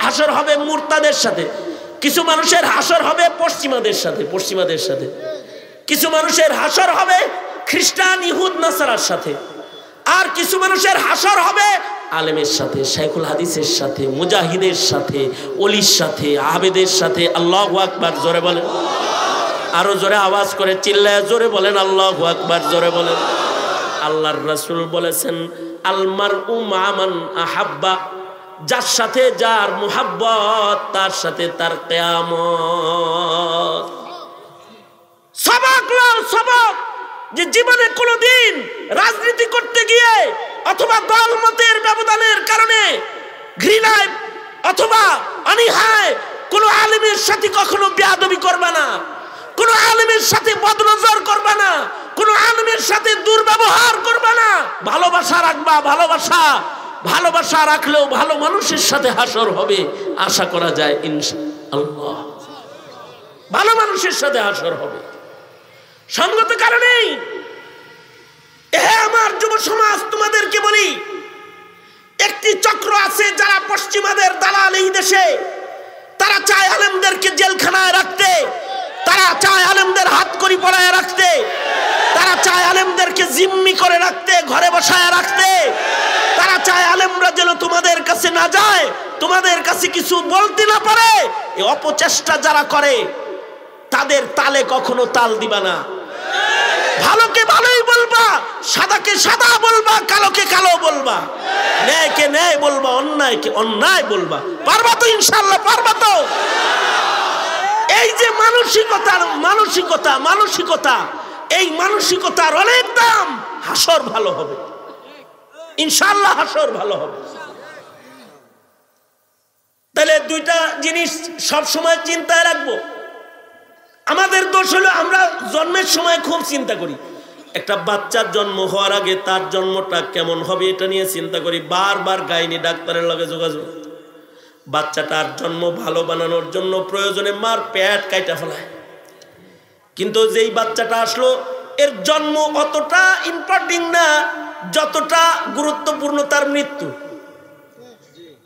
হাসর হবে মুরতাদের সাথে, কিছু মানুষের হাসর হবে পশ্চিমাদের সাথে, কিছু মানুষের হাসর হবে খ্রিস্টান ইহুদ নাসারার সাথে, আর কিছু মানুষের হাসর হবে আলেমের সাথে, শাইখুল হাদিসের সাথে, মুজাহিদের সাথে, ওলির সাথে, আবেদের সাথে। আল্লাহু আকবার, জোরে বলেন, আরো জোরে আওয়াজ করে চিল্লায় জোরে বলেন আল্লাহু আকবার, জোরে বলেন। আল্লাহর রাসূল বলেছেন আল মারউ মা মান আহাব্বা, যার সাথে যার মুহাব্বত তার সাথে তার কিয়ামত। সবক নাও, সবক, যে জীবনে কোনোদিন রাজনীতি করতে গিয়ে অথবা দলমতের ব্যবধানের কারণে ঘৃণায় অথবা অনীহায় কোনো আলেমের সাথে কখনো বেয়াদবি করবে না, কোনো আলেমের সাথে বদনজর করবে না, কোনো আলেমের সাথে দুর্ব্যবহার করবে না। ভালোবাসা রাখবা, ভালোবাসা রাখলেও ভালো মানুষের সাথে হাসর হবে, আশা করা যায় ইনশাআল্লাহ। ভালো মানুষের সাথে হাসর হবে। সঙ্গত কারণেই আমার যুব সমাজ তোমাদেরকে বলি, একটি চক্র আছে যারা পশ্চিমাদের দালাল এই দেশে। তারা চায় আলেমদেরকে জেলখানায় রাখতে, তারা চায় আলেমদের হাত করি পড়ায় রাখতে, তারা চায় আলেমদেরকে জিম্মি করে রাখতে, ঘরে বসায় রাখতে। তারা চায় আলেমরা যেন তোমাদের কাছে না যায়, তোমাদের কাছে কিছু বলতে না পারে। এই অপচেষ্টা যারা করে তাদের তালে কখনো তাল দিবা না। ভালোকে ভালোই বলবা, সাদাকে সাদা বলবা, কালোকে কালো বলবা, ন্যায়কে ন্যায় বলবা, অন্যায়কে অন্যায় বলবা। পারবা তো ইনশাআল্লাহ? পারবা তো? এই যে মানসিকতা, এই মানসিকতার অনেক দাম। হাসর ভালো হবে ইনশাআল্লাহ, হাসর ভালো হবে। তাহলে দুইটা জিনিস সব সময় চিন্তায় রাখবো। আমাদের দোষ হলো আমরা জন্মের সময় খুব চিন্তা করি। একটা বাচ্চার জন্ম হওয়ার আগে তার জন্মটা কেমন হবে এটা নিয়ে চিন্তা করি, বারবার গাইনি ডাক্তারের লগে যোগাযোগ। বাচ্চাটার জন্ম ভালো বানানোর জন্য প্রয়োজনে মার পেট কাইটা ফেলায়, কিন্তু যেই বাচ্চাটা আসলো এর জন্ম অতটা ইম্পর্টেন্ট না যতটা গুরুত্বপূর্ণ তার মৃত্যু।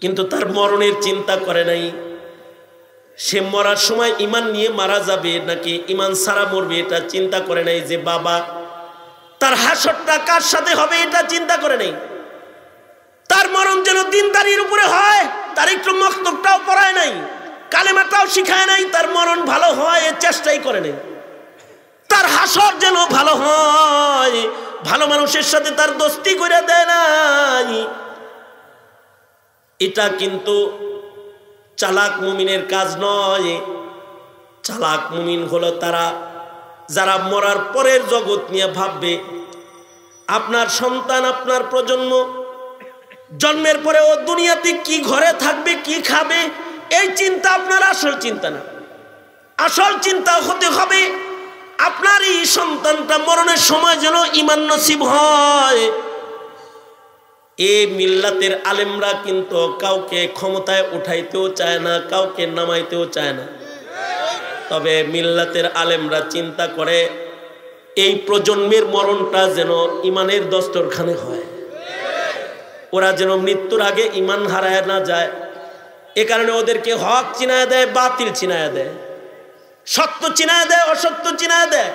কিন্তু তার মরণের চিন্তা করে নাই। সে মরার সময় ঈমান নিয়ে মারা যাবে নাকি ঈমান ছাড়া মরবে এটা চিন্তা করে নাই। যে বাবা তার হাসরটা কার সাথে হবে এটা চিন্তা করে নাই। তার মরণ যেন দিনদারির উপরে হয়, তার একটু মক্তবটাও পড়ায় নাই, কালেমাটাও শিখায় নাই, তার মরণ ভালো হয় এর চেষ্টাই করে নাই। তার হাসর যেন ভালো হয়, ভালো মানুষের সাথে তার দোস্তি করে দেয় নাই। এটা কিন্তু চালাক মুমিনের কাজ নয়। চালাক মুমিন হলো তারা যারা মরার পরের জগৎ নিয়ে ভাববে। আপনার সন্তান, আপনার প্রজন্ম জন্মের পরে ও দুনিয়াতে কি ঘরে থাকবে, কি খাবে, এই চিন্তা আপনার আসল চিন্তা না। আসল চিন্তা হতে হবে আপনার এই সন্তানটা মরণের সময় যেন ঈমান নসিব হয়। এই মিল্লাতের আলেমরা কিন্তু কাউকে ক্ষমতায় উঠাইতেও চায় না, কাউকে নামাইতেও চায় না। তবে মিল্লাতের আলেমরা চিন্তা করে এই প্রজন্মের মরণটা যেন ঈমানের দস্তরখানে হয়, ওরা যেন মৃত্যুর আগে ঈমান হারায় না যায়। এ কারণে ওদেরকে হক চিনায় দেয়, বাতিল চিনায় দেয়, সত্য চিনায় দেয়, অসত্য চিনায় দেয়,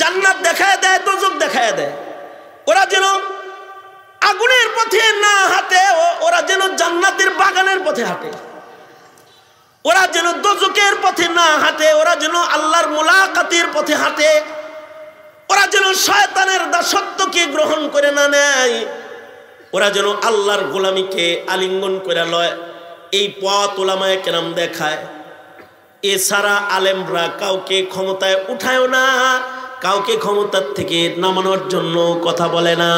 জান্নাত দেখায় দেয়, দোজখ দেখায় দেয়। ওরা যেন আগুনের পথে না হাঁটে, ওরা যেন জান্নাতের বাগানের পথে হাঁটে। ওরা যেন দোজখের পথে না হাঁটে, ওরা যেন আল্লাহর মুলাকাতের পথে হাঁটে। ওরা যেন শয়তানের দাসত্বকে গ্রহণ করে না নেয়, ওরা যেন আল্লাহর গোলামীকে আলিঙ্গন করে লয়। এই পথ উলামায়ে কেরাম দেখায়। এছাড়া আলেমরা কাউকে ক্ষমতায় উঠায়ও না, কাউকে ক্ষমতার থেকে নামানোর জন্য কথা বলে না।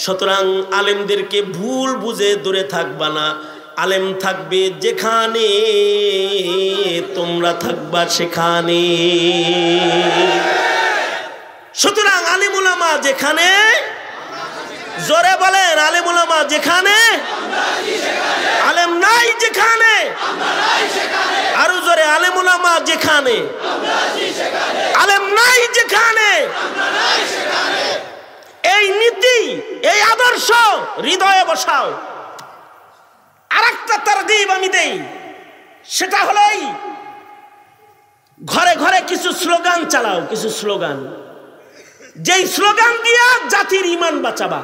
সুতরাং আলেমদেরকে ভুল বুঝে দূরে থাকবা না। আলেম থাকবে যেখানে, তোমরা থাকবা সেখানে। সুতরাং আলেম উলামা যেখানে, জোরে বলেন, আলেম উলামা যেখানে, আলেম নাই যেখানে, আরো জোরে, আলেম উলামা যেখানে, আলেম নাই যেখানে। এই নীতি, এই আদর্শ হৃদয়ে বসাও। আরেকটা তারগীব আমি দেই, সেটা হলো ঘরে ঘরে কিছু স্লোগান চালাও, কিছু স্লোগান, যেই স্লোগান দিয়া জাতির ঈমান বাঁচাবা।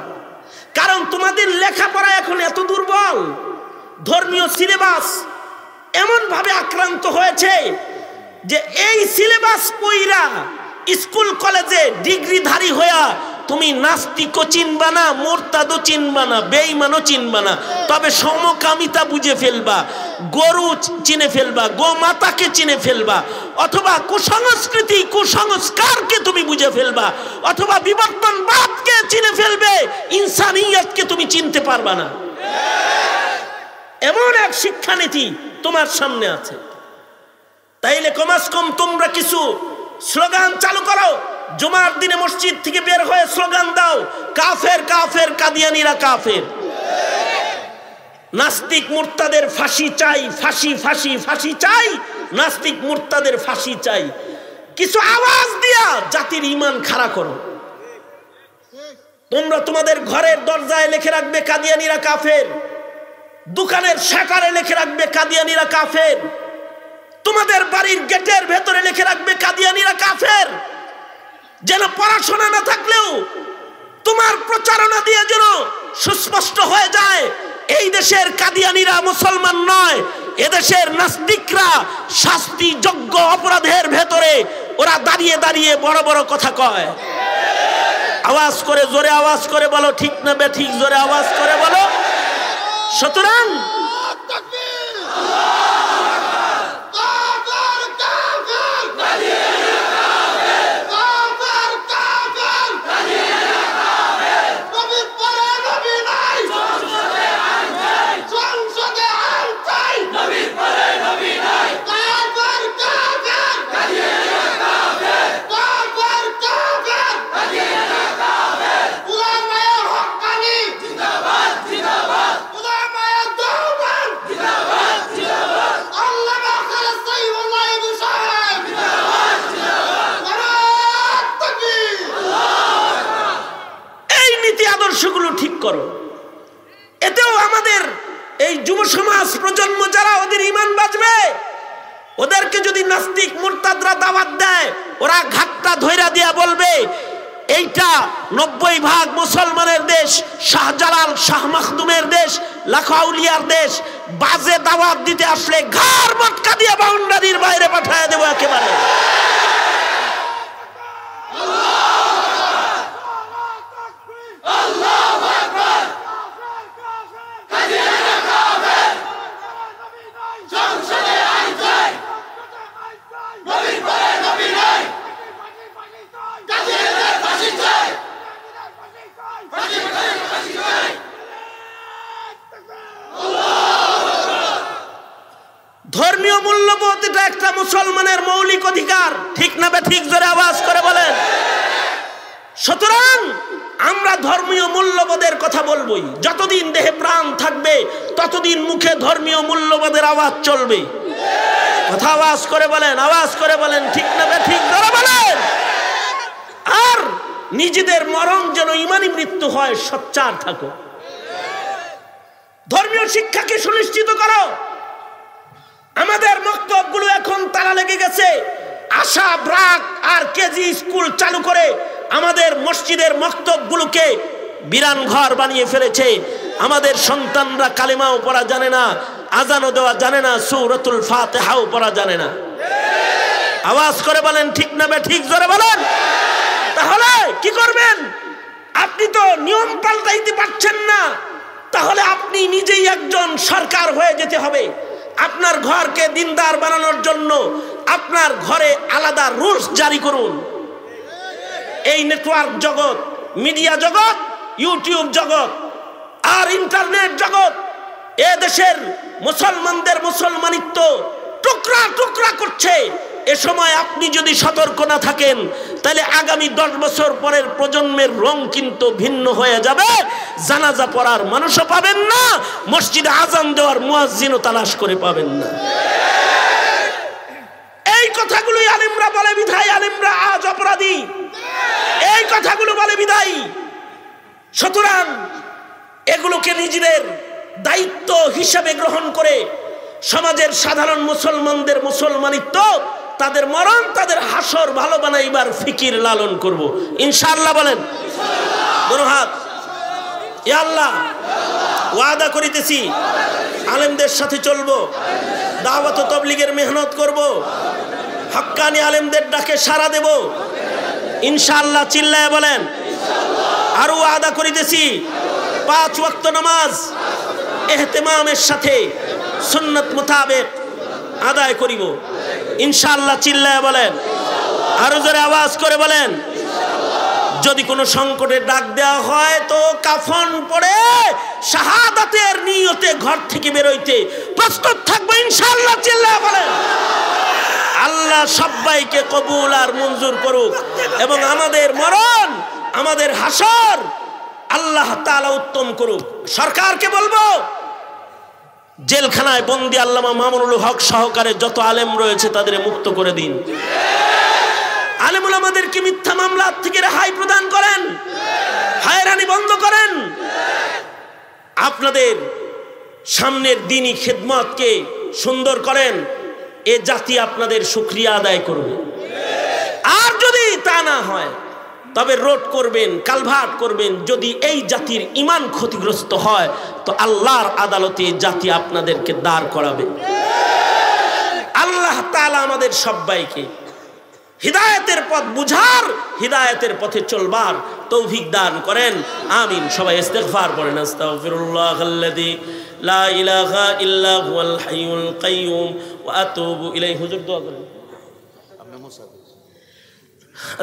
কারণ তোমাদের লেখাপড়া এখন এত দুর্বল, ধর্মীয় সিলেবাস এমন ভাবে আক্রান্ত হয়েছে যে এই সিলেবাস পইরা স্কুল কলেজে ডিগ্রিধারী হইয়া তুমি নাস্তিকও চিনবা না, মুরতাদও চিনবা না, বেঈমানও চিনবা না, তবে সমকামিতা বুঝে ফেলবা, গরু চিনে ফেলবা, গোমাতাকে চিনে ফেলবা, অথবা কুসংস্কৃতি কুসংস্কারকে তুমি বুঝে ফেলবা, অথবা বিবর্তনবাদকে চিনে ফেলবে, ইনসানিয়তকে তুমি চিনতে পারবা না। এমন এক শিক্ষানীতি তোমার সামনে আছে। তাইলে কমাস কম তোমরা কিছু স্লোগান চালু করো, জুমার দিনে মসজিদ থেকে বের হয়ে স্লোগান দাও, কাফের কাফের, কাদিয়ানীরা কাফের, নাস্তিক মুরতাদের ফাঁসি চাই, ফাঁসি ফাঁসি ফাঁসি চাই, নাস্তিক মুরতাদের ফাঁসি চাই। কিছু আওয়াজ দিয়া জাতির ঈমান খাড়া করো। তোমরা তোমাদের ঘরের দরজায় লিখে রাখবে কাদিয়ানীরা কাফের, দোকানের শাটারে লিখে রাখবে কাদিয়ানীরা কাফের, তোমাদের বাড়ির গেটের ভেতরে লিখে রাখবে কাদিয়ানীরা কাফের, যেন পড়াশোনা না থাকলেও তোমার প্রচারণা দিয়ে যেন সুস্পষ্ট হয়ে যায় এই দেশের কাদিয়ানীরা মুসলমান নয়, এদেশের নাস্তিকরা শাস্তিযোগ্য অপরাধের ভেতরে ওরা দাঁড়িয়ে দাঁড়িয়ে বড় বড় কথা কয়। আওয়াজ করে, জোরে আওয়াজ করে বলো, ঠিক না বেঠিক, জোরে আওয়াজ করে বলো। সুতরাং ঠিক করো। এতেও আমাদের এই যুব সমাজ প্রজন্ম যারা, ওদের ঈমান বাঁচবে। ওদেরকে যদি নাস্তিক মুরতাদরা দাওয়াত দেয়, ওরা ঘাটটা ধইরা দিয়া বলবে এইটা 90% মুসলমানের দেশ, শাহজালাল শাহ মাখদুমের দেশ, লাখো আউলিয়ার দেশ, বাজে দাওয়াত দিতে আসলে ঘাড় মটকা দিয়ে বাউন্ডারির বাইরে পাঠায় দেবো একেবারে। ধর্মীয় মূল্যবোধ এটা একটা মুসলমানের মৌলিক অধিকার, ঠিক না বেঠিক, জোরে আওয়াজ করে বলেন। সুতরাং আমরা ধর্মীয় মূল্যবোধের কথা বলবোই। যতদিন দেহে প্রাণ থাকবে ততদিন মুখে ধর্মীয় মূল্যবোধের আওয়াজ চলবে। কথা আওয়াজ করে বলেন, আওয়াজ করে বলেন, ঠিক না বেঠিক, জোরে বলেন। আর নিজেদের মরণ যেন ঈমানি মৃত্যু হয়, সোচ্চার থাকো। ধর্মীয় শিক্ষাকে সুনিশ্চিত করো। আমাদের মক্তবগুলো এখন তালা লেগে গেছে। আশা, ব্রাক আর কেজি স্কুল চালু করে আমাদের মসজিদের মক্তবগুলোকে বিরান ঘর বানিয়ে ফেলেছে। আমাদের সন্তানরা কালেমাও পড়া জানে না, আজানও দেওয়া জানে না, সূরাতুল ফাতিহাও পড়া জানে না। আওয়াজ করে বলেন, ঠিক না বেঠিক, জোরে বলেন। তাহলে কি করবেন? আপনি তো নিয়ম পাল্টাইতে পারছেন না, তাহলে আপনি নিজেই একজন সরকার হয়ে যেতে হবে। আপনার ঘরকে দিনদার বানানোর জন্য আপনার ঘরে আলাদা রুলস জারি করুন। এই নেটওয়ার্ক জগৎ, মিডিয়া জগৎ, ইউটিউব জগৎ আর ইন্টারনেট জগৎ এ দেশের মুসলমানদের মুসলমানিত্ব টুকরা টুকরা করছে। এ সময় আপনি যদি সতর্ক না থাকেন তাহলে আগামী 10 বছর পরের প্রজন্মের রং কিন্তু ভিন্ন হয়ে যাবে। জানাজা পড়ার মানুষও পাবেন না, মসজিদে আজান দেওয়ার মুয়াজ্জিনও তালাশ করে পাবেন না। এই কথাগুলোই আলেমরা বলে বিধায় আলেমরা আজ অপরাধী। এই কথাগুলো বলে বিধায়। সুতরাং এগুলোকে নিজেদের দায়িত্ব হিসাবে গ্রহণ করে সমাজের সাধারণ মুসলমানদের মুসলমানিত্ব, তাদের মরণ, তাদের হাসর ভালো বানাইবার ফিকির লালন করব ইনশাআল্লাহ। বলেন দুনো হাত। ইয়া আল্লাহ, ওয়াদা করিতেছি আলেমদের সাথে চলবো, দাওয়াত ও তাবলীগের মেহনত করব, হক্কানি আলেমদের ডাকে সাড়া দেব ইনশাআল্লাহ। চিল্লায় বলেন। আরো আদা করিতেছি 5 ওয়াক্ত নামাজ ইহতিমামের সাথে সুন্নাত মোতাবেক আদায় করিব ইনশাআল্লাহ। চিল্লায় বলেন, আরো জোরে আওয়াজ করে বলেন। যদি কোনো সংকটে ডাক দেওয়া হয় তো কাফন পরে শাহাদাতের নিয়তে ঘর থেকে বের হইতে প্রস্তুত থাকবো ইনশাআল্লাহ। চিল্লায় বলেন। আল্লাহ সবাইকে কবুল আর মঞ্জুর করুক এবং আমাদের মরণ আমাদের হাসর আল্লাহ তাআলা উত্তম করুক। সরকারকে বলবো জেলখানায় বন্দী আল্লামা মামুনুল হক সহকারে যত আলেম রয়েছে তাদের মুক্ত করে দিন। আলেমুল আমাদেরকে মিথ্যা মামলা থেকে রেহাই প্রদান করেন, হয়রানি বন্ধ করেন। আপনাদের সামনের দিনই খেদমতকে সুন্দর করেন, এ জাতি আপনাদের শুকরিয়া আদায় করবে। আর যদি তা না হয় তবে রোড করবেন, কালভার্ট করবেন। যদি এই জাতির ঈমান ক্ষতিগ্রস্ত হয় তো আল্লাহর আদালতে জাতি আপনাদেরকে দাঁড় করাবে। আল্লাহ তাআলা আমাদের সবাইকে হিদায়াতের পথ বুঝার, হিদায়াতের পথে চলবার তৌফিক দান করেন, আমিন। সবাই ইস্তিগফার করেন। আস্তাগফিরুল্লাহাল্লাযী লা ইলাহা ইল্লা হুয়াল হাইয়ুল কাইয়্যুম ওয়া আতুবু ইলাইহি। হুজুর দোয়া করেন।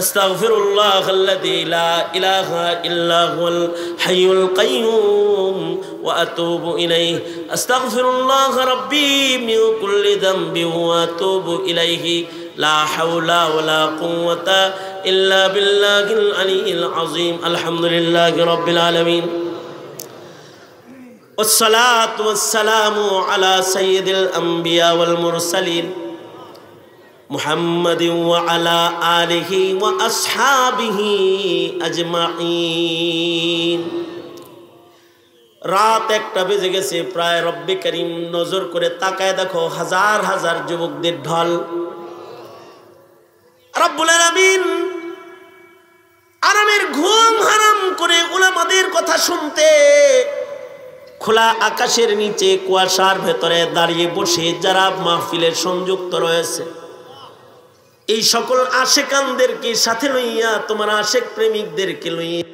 আস্তাগফিরুল্লাহাল্লাযী লা ইলাহা ইল্লা হুয়াল হাইয়ুল কাইয়্যুম ওয়া আতুবু ইলাইহি। আস্তাগফিরুল্লাহ রাব্বী মিন কুল্লি যামবি ওয়া আতুবু ইলাইহি। লা হাওলা ওয়ালা কুওয়াতা ইল্লা বিল্লাহিল আলিয়্যিল আযীম। আলহামদুলিল্লাহি রাব্বিল আলামিন। والصلاة والسلام على سيد الأنبياء والمرسلين محمد وعلى آله وأصحابه أجمعين। রাত 1টা বেজে গেছে প্রায়। রব্বে করিম নজর করে তাকায় দেখো হাজার হাজার যুবকদের ঢল। রব্বুল আলামিন আরামের ঘুম হারাম করে উলামাদের কথা শুনতে খোলা আকাশের নিচে কুয়াশার ভেতরে দাঁড়িয়ে বসে যারা মাহফিলের সংযুক্ত রয়েছে, এই সকল আশেকানদেরকে সাথে লইয়া, তোমার আশেক প্রেমিকদেরকে লইয়া